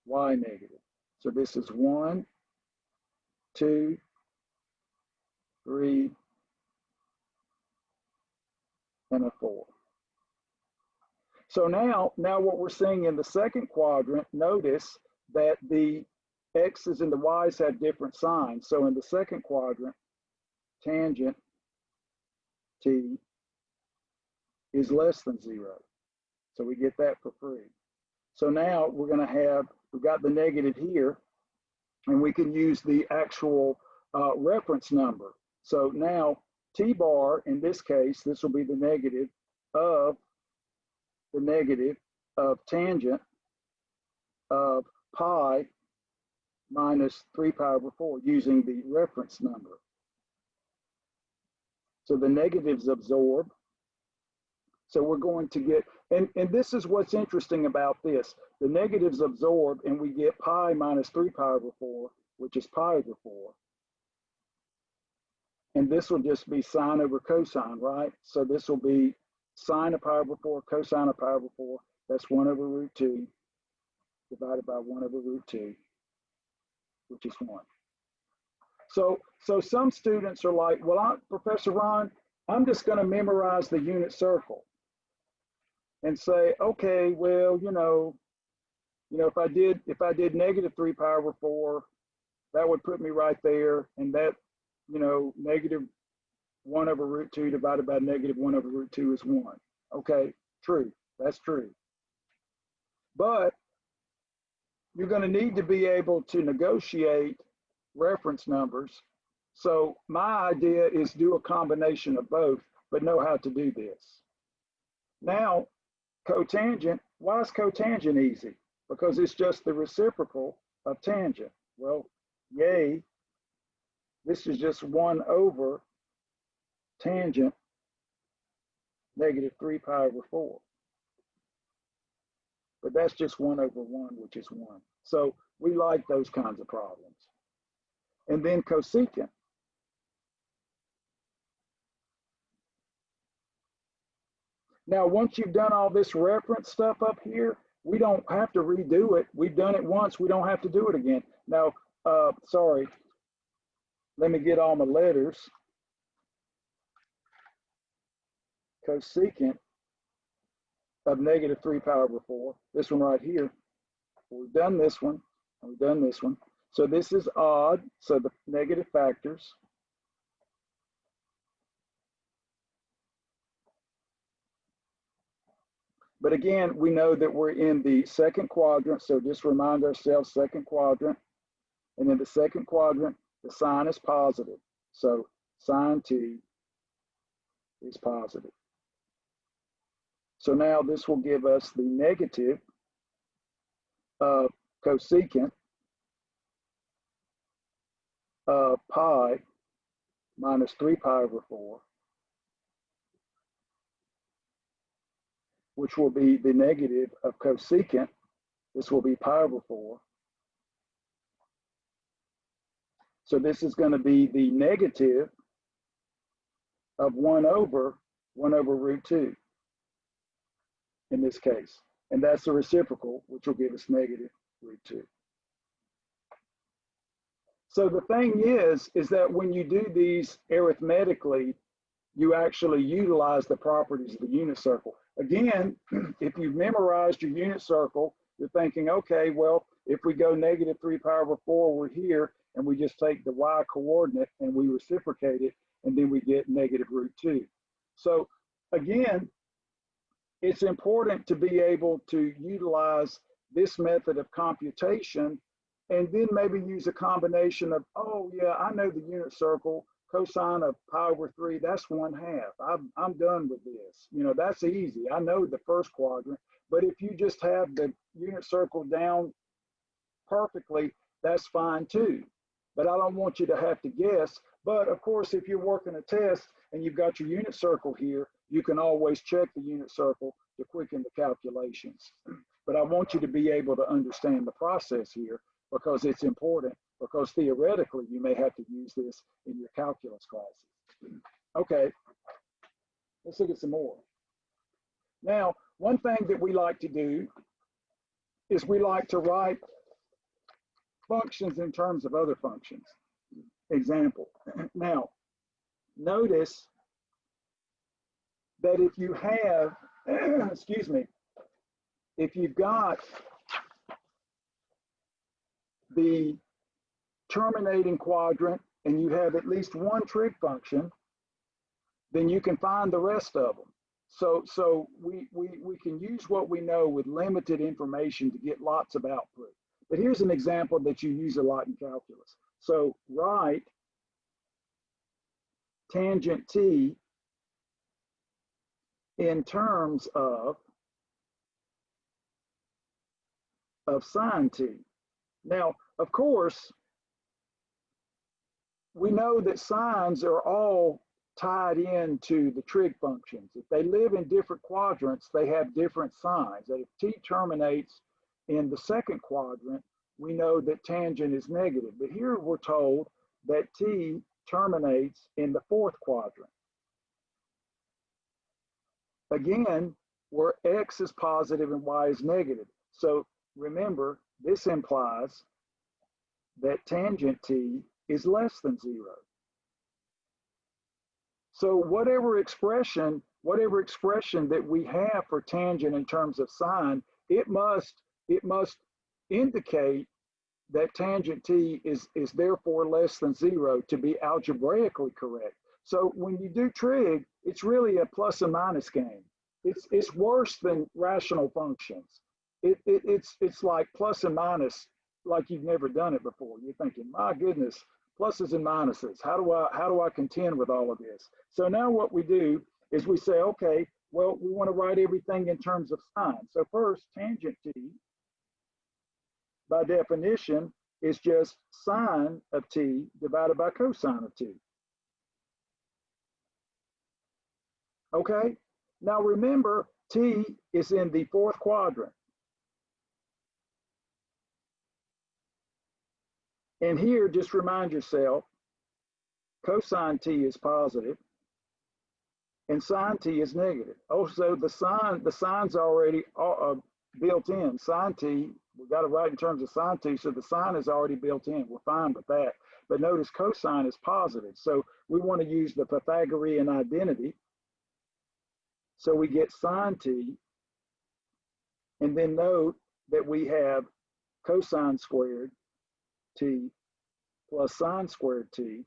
y negative. So this is 1, 2, 3, and a 4. So now what we're seeing in the second quadrant, notice that the x's and the y's have different signs. So in the second quadrant, tangent t is less than 0. So we get that for free. So now we're going to have, we've got the negative here, and we can use the actual reference number. So now t bar, in this case, this will be the negative of tangent of pi minus 3 pi over 4 using the reference number. So the negatives absorb. So we're going to get, and this is what's interesting about this. The negatives absorb and we get pi minus 3 pi over 4, which is pi over 4. And this will just be sine over cosine, right? So this will be sine of pi over 4, cosine of pi over 4. That's 1 over root 2 divided by 1 over root 2, which is 1. So some students are like, well, Professor Ron, I'm just going to memorize the unit circle and say, okay, well, you know, if I did negative 3 pi over 4, that would put me right there, and that, you know, negative 1 over root 2 divided by negative 1 over root 2 is 1. Okay, true, that's true. But you're going to need to be able to negotiate reference numbers. So my idea is do a combination of both. but know how to do this. Now, cotangent, why is cotangent easy? Because it's just the reciprocal of tangent. Well, yay, this is just 1 over tangent negative 3 pi over 4. But that's just 1 over 1, which is 1. So we like those kinds of problems. And then cosecant. Now, once you've done all this reference stuff up here, we don't have to redo it. We've done it once. We don't have to do it again. Now, sorry, let me get all my letters. Cosecant of negative 3 pi over 4. This one right here. We've done this one, and we've done this one. So this is odd, so the negative factors. But again, we know that we're in the second quadrant, so just remind ourselves, second quadrant. And in the second quadrant, the sign is positive. So sine t is positive. So now this will give us the negative of cosecant of pi minus 3 pi over 4, which will be the negative of cosecant. This will be pi over 4. So this is going to be the negative of 1 over root 2 in this case. And that's the reciprocal, which will give us negative root 2. So the thing is that when you do these arithmetically, you actually utilize the properties of the unit circle. Again, if you've memorized your unit circle, you're thinking, okay, well, if we go negative 3 pi over 4, we're here, and we just take the y coordinate and we reciprocate it, and then we get negative root 2. So again, it's important to be able to utilize this method of computation and then maybe use a combination of, oh yeah, I know the unit circle, cosine of pi over 3, that's 1/2. I'm done with this. You know, that's easy. I know the first quadrant, but if you just have the unit circle down perfectly, that's fine too. But I don't want you to have to guess. But of course, if you're working a test and you've got your unit circle here, you can always check the unit circle to quicken the calculations. But I want you to be able to understand the process here because it's important, because theoretically you may have to use this in your calculus classes. Okay, let's look at some more. Now, one thing that we like to do is we like to write functions in terms of other functions. Example. Now, notice that if you have, excuse me, if you've got the terminating quadrant and you have at least one trig function, then you can find the rest of them. So we can use what we know with limited information to get lots of output. But here's an example that you use a lot in calculus. So write tangent t in terms of sine t. Now, of course, we know that sines are all tied into the trig functions. If they live in different quadrants, they have different signs. And if t terminates in the second quadrant, we know that tangent is negative. But here we're told that t terminates in the fourth quadrant. Again, where x is positive and y is negative. So remember, this implies that tangent t is less than 0. So whatever expression that we have for tangent in terms of sine, it must indicate that tangent t is therefore less than 0 to be algebraically correct. So when you do trig, it's really a plus and minus game. It's worse than rational functions. It's like plus and minus, like you've never done it before. You're thinking, my goodness, pluses and minuses. How do I contend with all of this? So now what we do is we say, okay, well, we want to write everything in terms of sine. So first, tangent t, by definition, is just sine of t divided by cosine of t. Okay, now remember, t is in the fourth quadrant. And here, just remind yourself, cosine t is positive and sine t is negative. Also, the sine's already built in. Sine t, we got to write in terms of sine t, so the sine is already built in. We're fine with that. But notice cosine is positive, so we want to use the Pythagorean identity. So we get sine t, and then note that we have cosine squared t plus sine squared t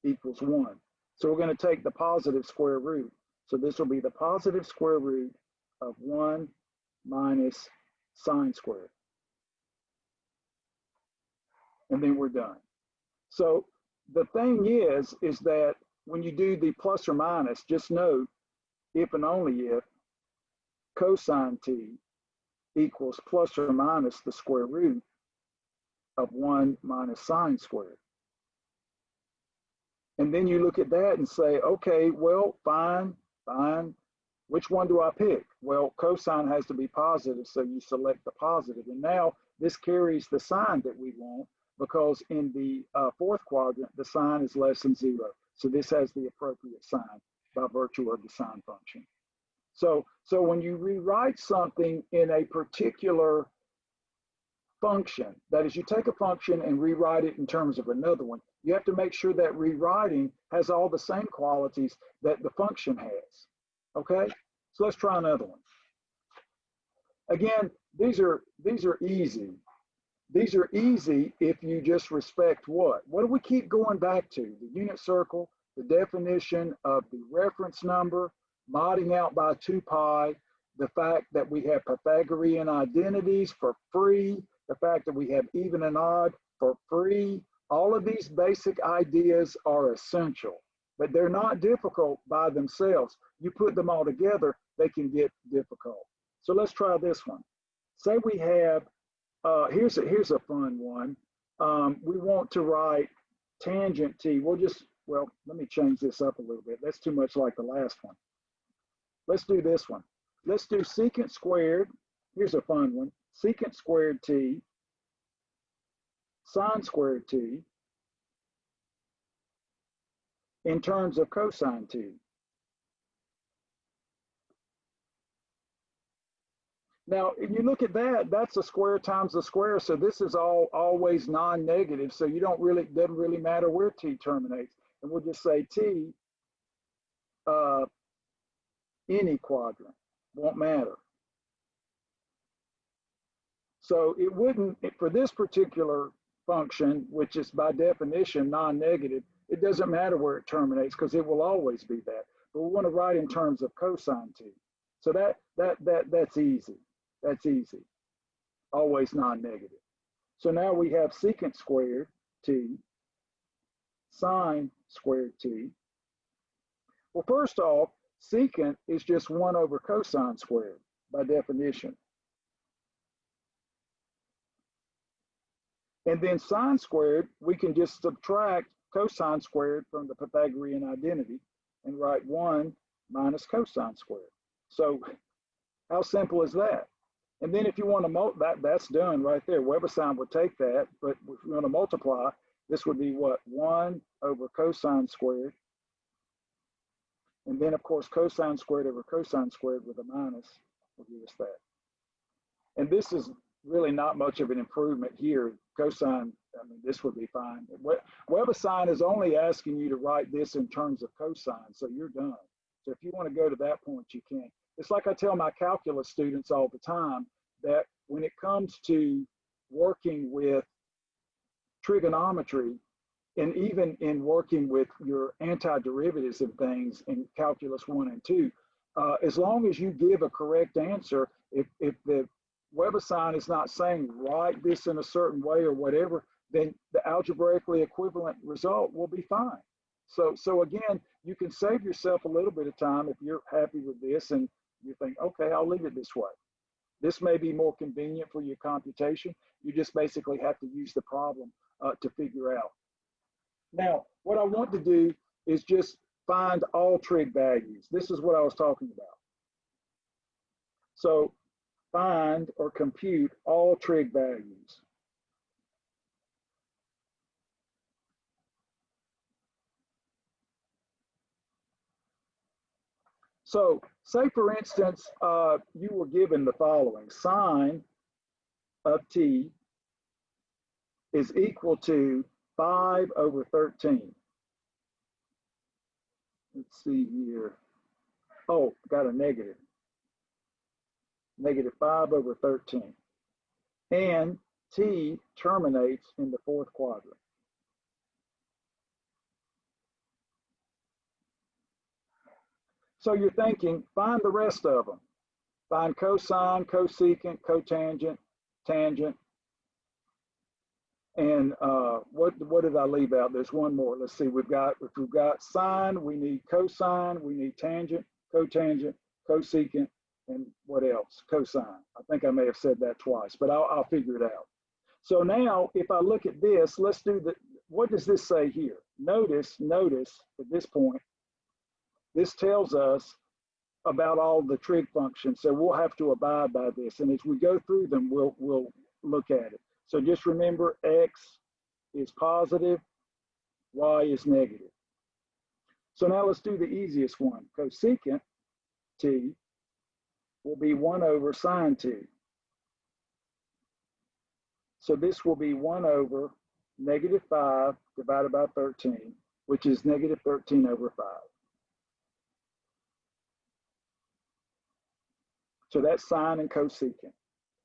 equals 1. So we're going to take the positive square root. So this will be the positive square root of 1 minus sine squared. And then we're done. So the thing is that when you do the plus or minus, just note, if and only if cosine t equals plus or minus the square root of 1 minus sine squared. And then you look at that and say, okay, well, fine. Which one do I pick? Well, cosine has to be positive, so you select the positive. And now this carries the sign that we want, because in the fourth quadrant, the sign is less than 0. So this has the appropriate sign by virtue of the sine function. So when you rewrite something in a particular function, that is, you take a function and rewrite it in terms of another one, you have to make sure that rewriting has all the same qualities that the function has. Okay, so let's try another one. Again, these are easy. These are easy if you just respect what? What do we keep going back to? The unit circle, the definition of the reference number, modding out by 2 pi, the fact that we have Pythagorean identities for free, the fact that we have even and odd for free. All of these basic ideas are essential, but they're not difficult by themselves. You put them all together, they can get difficult. So let's try this one. Say we have, here's a fun one. We want to write tangent t. Well, let me change this up a little bit. That's too much like the last one. Let's do this one. Let's do secant squared. Here's a fun one. Secant squared t, sine squared t, in terms of cosine t. Now, if you look at that, that's a square times a square. So this is always non-negative. So you doesn't really matter where t terminates. And we'll just say t, any quadrant, won't matter. So it wouldn't, for this particular function, which is by definition non-negative, it doesn't matter where it terminates because it will always be that. But we want to write in terms of cosine t. So that's easy. That's easy. Always non-negative. So now we have secant squared t, sine squared t. Well, first off, secant is just 1 over cosine squared by definition. And then sine squared, we can just subtract cosine squared from the Pythagorean identity and write 1 minus cosine squared. So how simple is that? And then if you want to that's done right there. Webersine would take that, but if you want to multiply, this would be what? 1 over cosine squared. And then of course cosine squared over cosine squared with a minus will give us that. And this is really not much of an improvement here. Cosine, I mean, this would be fine. Webersine is only asking you to write this in terms of cosine, so you're done. So if you want to go to that point, you can. It's like I tell my calculus students all the time, that when it comes to working with trigonometry, and even in working with your antiderivatives and things in calculus 1 and 2, as long as you give a correct answer, if the Webersine is not saying write this in a certain way or whatever, then the algebraically equivalent result will be fine. So again, you can save yourself a little bit of time if you're happy with this and you think, okay, I'll leave it this way. This may be more convenient for your computation. You just basically have to use the problem to figure out. Now, what I want to do is just find all trig values. This is what I was talking about. So find or compute all trig values. So say, for instance, you were given the following. Sine of t is equal to 5 over 13. Let's see here. Oh, got a negative. Negative 5 over 13. And t terminates in the fourth quadrant. So you're thinking, find the rest of them. Find cosine, cosecant, cotangent, tangent. And what did I leave out? There's one more. Let's see. If we've got sine, we need cosine, we need tangent, cotangent, cosecant, and what else? Cosine. I think I may have said that twice, but I'll figure it out. So now, if I look at this, let's do the. What does this say here? Notice at this point, this tells us about all the trig functions. So we'll have to abide by this. And as we go through them, we'll look at it. So just remember, x is positive, y is negative. So now let's do the easiest one. Cosecant t will be 1 over sine t. So this will be 1 over negative 5 divided by 13, which is negative 13 over 5. So that's sine and cosecant.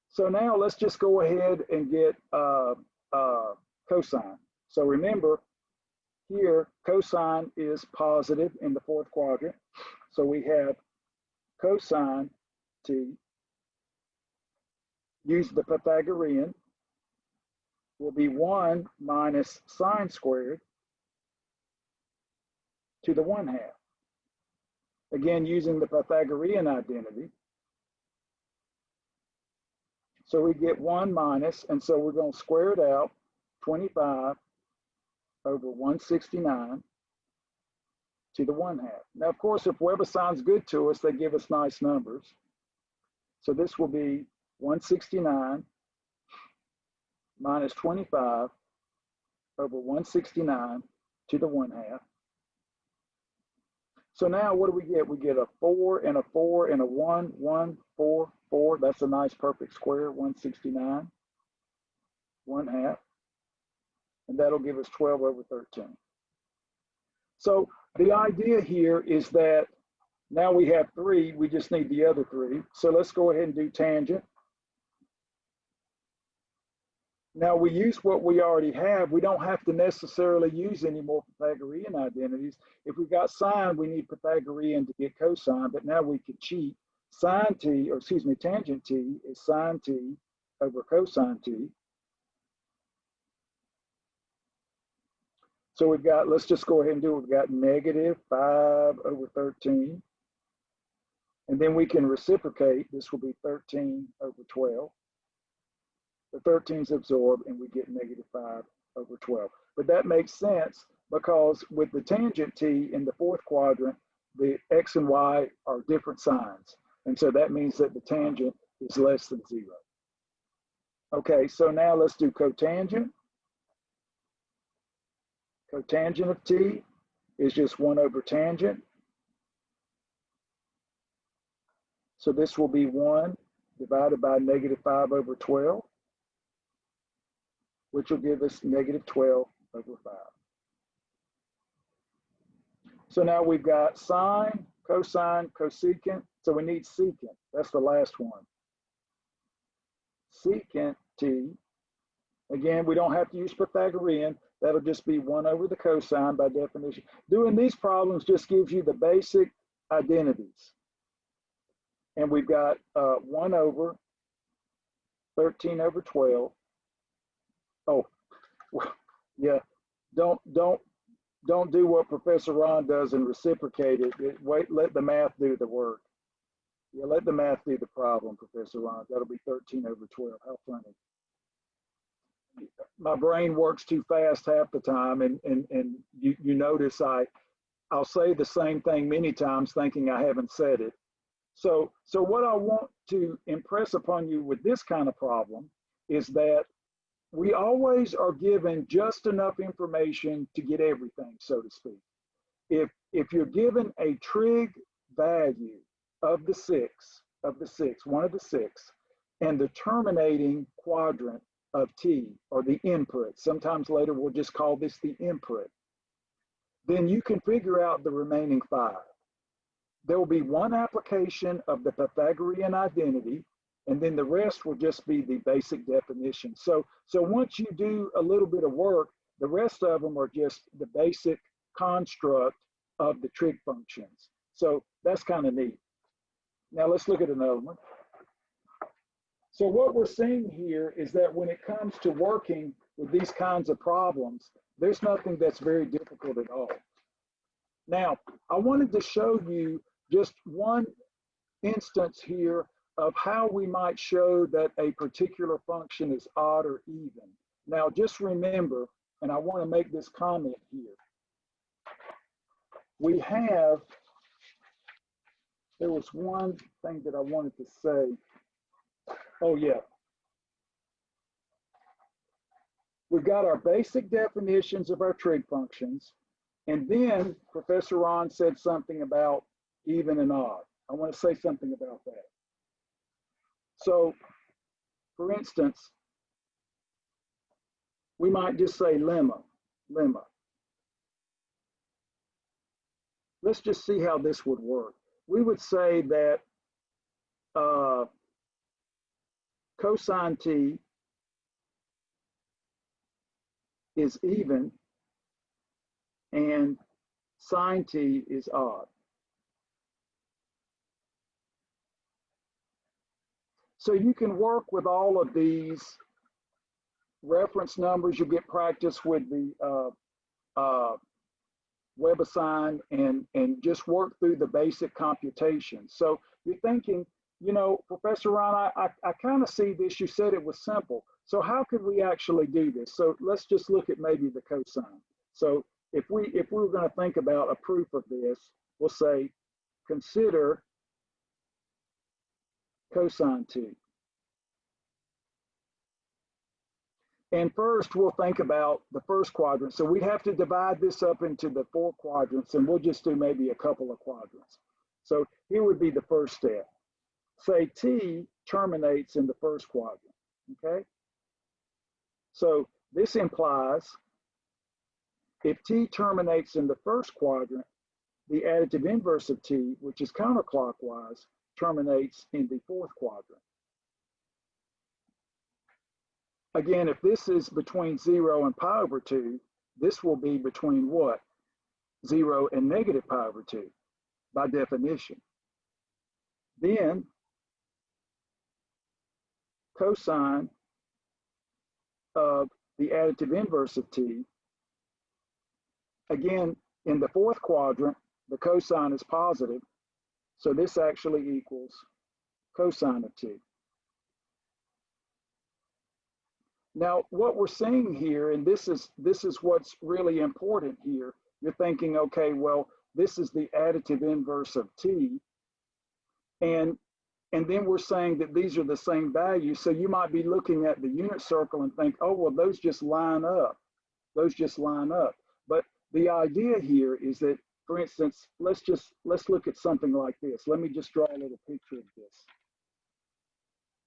So now let's just go ahead and get cosine. So remember, here cosine is positive in the fourth quadrant. So we have cosine t, use the Pythagorean, will be 1 minus sine squared to the 1/2. Again, using the Pythagorean identity. So we get 1 minus, and so we're going to square it out, 25 over 169 to the 1/2. Now, of course, if Weber sounds good to us, they give us nice numbers. So this will be 169 minus 25 over 169 to the 1/2. So now what do we get? We get a 4 and a 4 and a 1, 1, 4, 4. That's a nice perfect square, 169, 1/2. And that'll give us 12 over 13. So the idea here is that now we have 3, we just need the other 3. So let's go ahead and do tangent. Now we use what we already have. We don't have to necessarily use any more Pythagorean identities. If we've got sine, we need Pythagorean to get cosine, but now we could cheat. Sine t, or excuse me, tangent t is sine t over cosine t. So we've got, let's just go ahead and do it. We've got negative 5 over 13. And then we can reciprocate. This will be 13 over 12. The 13's absorbed and we get negative 5 over 12. But that makes sense because with the tangent t in the fourth quadrant, the x and y are different signs. And so that means that the tangent is less than 0. Okay, so now let's do cotangent. Cotangent of t is just 1 over tangent. So this will be 1 divided by negative 5 over 12, which will give us negative 12 over 5. So now we've got sine, cosine, cosecant. So we need secant. That's the last one. Secant t. Again, we don't have to use Pythagorean. That'll just be 1 over the cosine by definition. Doing these problems just gives you the basic identities. And we've got 1 over 13 over 12. Oh, yeah, don't don't do what Professor Ron does and reciprocate it. Wait, let the math do the work. Yeah, let the math do the problem, Professor Ron. That'll be 13 over 12. How funny. My brain works too fast half the time, and you notice I'll say the same thing many times thinking I haven't said it. So what I want to impress upon you with this kind of problem is that we always are given just enough information to get everything, so to speak. If you're given a trig value of the six, one of the six, and the terminating quadrant of t, or the input, sometimes later we'll just call this the input, then you can figure out the remaining five. There will be one application of the Pythagorean identity, and then the rest will just be the basic definition. So once you do a little bit of work, the rest of them are just the basic construct of the trig functions. So that's kind of neat. Now let's look at another one. So what we're seeing here is that when it comes to working with these kinds of problems, there's nothing that's very difficult at all. Now, I wanted to show you just one instance here of how we might show that a particular function is odd or even. Now, just remember, and I want to make this comment here. We have, there was one thing that I wanted to say. Oh, yeah. We've got our basic definitions of our trig functions. And then Professor Ron said something about even and odd. I want to say something about that. So, for instance, we might just say lemma. Let's just see how this would work. We would say that cosine t is even and sine t is odd. So you can work with all of these reference numbers. You get practice with the WebAssign and just work through the basic computations. So you're thinking, you know, Professor Ron, I kind of see this. You said it was simple. So how could we actually do this? So let's just look at maybe the cosine. So if we were going to think about a proof of this, we'll say consider cosine t. And first, we'll think about the first quadrant. So we'd have to divide this up into the 4 quadrants, and we'll just do maybe a couple of quadrants. So here would be the first step. Say t terminates in the first quadrant, okay? So this implies if t terminates in the first quadrant, the additive inverse of t, which is counterclockwise, terminates in the 4th quadrant. Again, if this is between 0 and pi over 2, this will be between what? 0 and negative pi over 2, by definition. Then, cosine of the additive inverse of t, again, in the 4th quadrant, the cosine is positive, so this actually equals cosine of t. Now, what we're seeing here, and this is what's really important here, you're thinking, okay, well, this is the additive inverse of t, and then we're saying that these are the same values, so you might be looking at the unit circle and think, oh, well, those just line up. Those just line up. But the idea here is that, for instance, let's look at something like this. Let me just draw a little picture of this,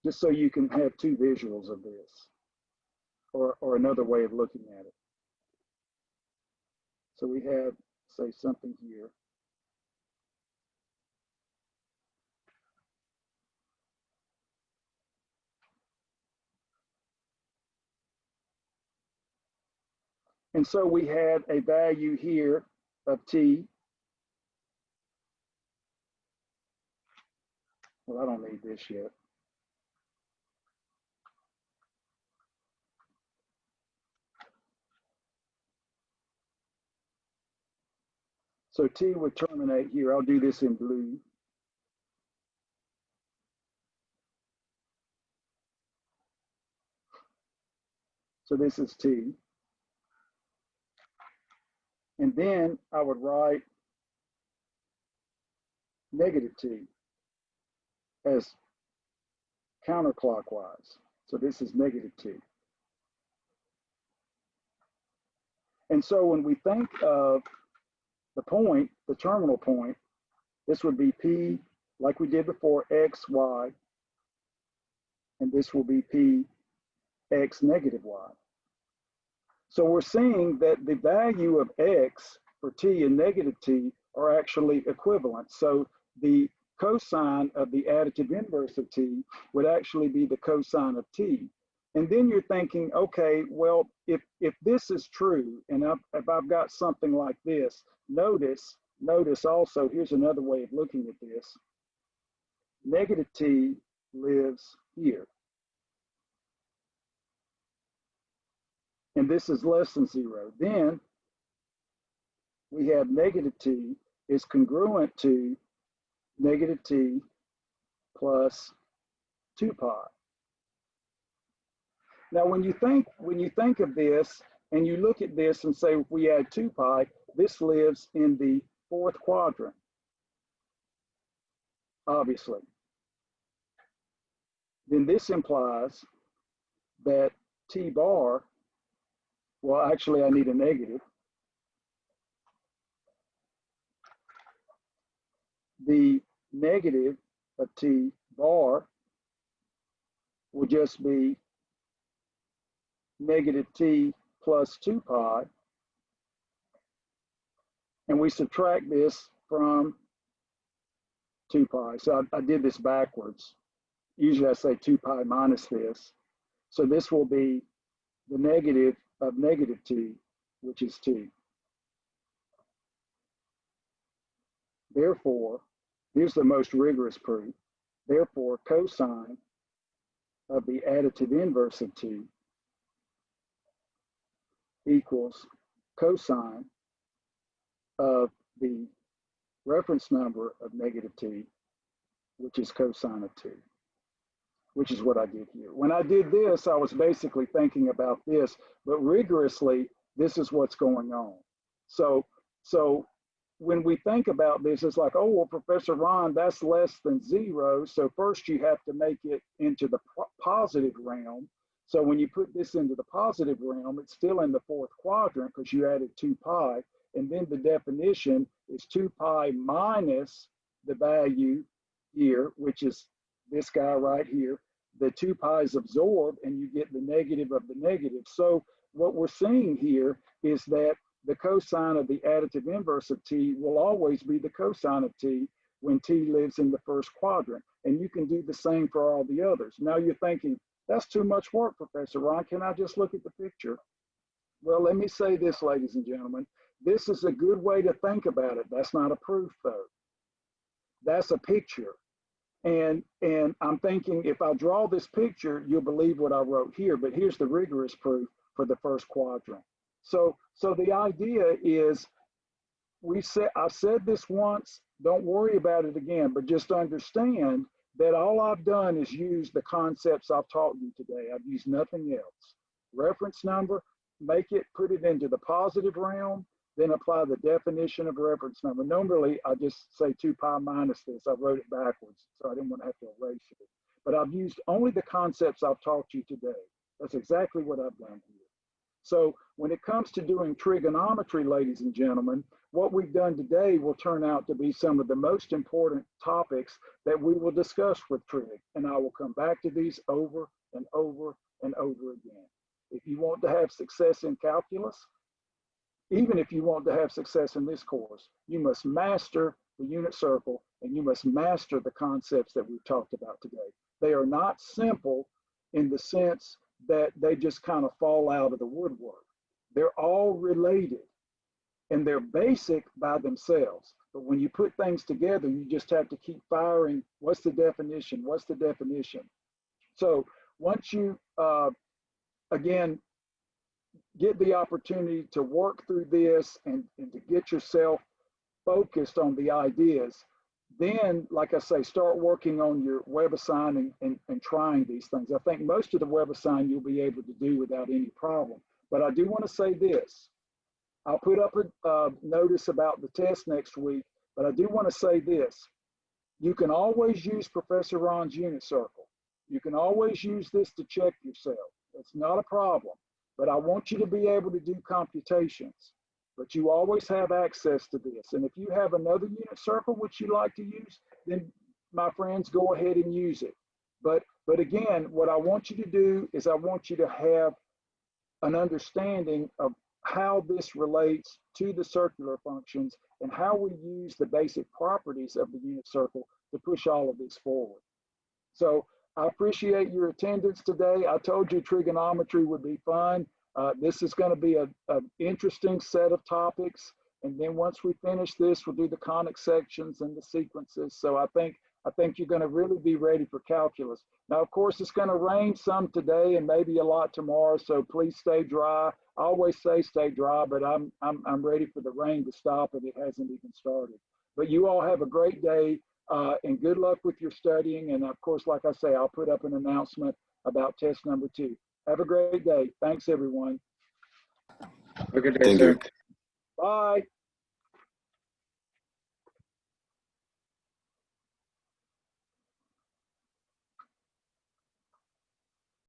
just so you can have 2 visuals of this. Or another way of looking at it. So we have, say, something here. And so we had a value here of t. Well, I don't need this yet. So T would terminate here. I'll do this in blue. So this is T. And then I would write negative T as counterclockwise. So this is negative T. And so when we think of the point, the terminal point, this would be P, like we did before, X, Y, and this will be P, X negative Y. So we're seeing that the value of X for T and negative T are actually equivalent. So the cosine of the additive inverse of T would actually be the cosine of T. And then you're thinking, okay, well, if this is true, and if I've got something like this, notice also, here's another way of looking at this. Negative T lives here. And this is less than 0. Then we have negative T is congruent to negative T plus 2 pi. Now, when you think of this and you look at this and say, if we add 2 pi, this lives in the 4th quadrant, obviously. Then this implies that T bar, well, actually I need a negative. The negative of T bar will just be negative T plus 2 pi, and we subtract this from 2 pi. So I did this backwards. Usually I say 2 pi minus this. So this will be the negative of negative T, which is T. Therefore, here's the most rigorous proof. Therefore, cosine of the additive inverse of T equals cosine of the reference number of negative T, which is cosine of T, which is what I did here. When I did this, I was basically thinking about this, but rigorously, this is what's going on. So when we think about this, it's like, oh, well, Professor Ron, that's less than 0. So first you have to make it into the positive realm. So when you put this into the positive realm, it's still in the 4th quadrant because you added 2 pi. And then the definition is 2 pi minus the value here, which is this guy right here. The 2 pi is absorbed and you get the negative of the negative. So what we're seeing here is that the cosine of the additive inverse of T will always be the cosine of T when T lives in the 1st quadrant. And you can do the same for all the others. Now you're thinking, that's too much work, Professor Ron. Can I just look at the picture? Well, let me say this, ladies and gentlemen. This is a good way to think about it. That's not a proof, though. That's a picture. And I'm thinking if I draw this picture, you'll believe what I wrote here. But here's the rigorous proof for the 1st quadrant. So the idea is, I've said this once, don't worry about it again, but just understand that all I've done is use the concepts I've taught you today. I've used nothing else. Reference number, put it into the positive realm, then apply the definition of reference number. Normally, I just say 2 pi minus this. I wrote it backwards, so I didn't want to have to erase it. But I've used only the concepts I've taught you today. That's exactly what I've done here. So when it comes to doing trigonometry, ladies and gentlemen, what we've done today will turn out to be some of the most important topics that we will discuss with trig. And I will come back to these over and over and over again. If you want to have success in calculus, even if you want to have success in this course, you must master the unit circle and you must master the concepts that we've talked about today. They are not simple in the sense that they just kind of fall out of the woodwork. They're all related and they're basic by themselves. But when you put things together, you just have to keep firing. What's the definition? What's the definition? So once you, again, get the opportunity to work through this and to get yourself focused on the ideas, then, like I say, start working on your WebAssign and trying these things. I think most of the WebAssign you'll be able to do without any problem. But I do want to say this. I'll put up a notice about the test next week, but I do want to say this. You can always use Professor Ron's unit circle. You can always use this to check yourself. It's not a problem, but I want you to be able to do computations. But you always have access to this. And if you have another unit circle which you like to use, then my friends, go ahead and use it. But again, what I want you to do is I want you to have an understanding of how this relates to the circular functions and how we use the basic properties of the unit circle to push all of this forward. So I appreciate your attendance today. I told you trigonometry would be fun. This is going to be an interesting set of topics. And then once we finish this, we'll do the conic sections and the sequences. So I think you're going to really be ready for calculus. Now, of course, it's going to rain some today and maybe a lot tomorrow. So please stay dry. I always say stay dry, but I'm ready for the rain to stop, and it hasn't even started. But you all have a great day and good luck with your studying. And of course, like I say, I'll put up an announcement about test number 2. Have a great day. Thanks, everyone. Have a good day, sir. Bye.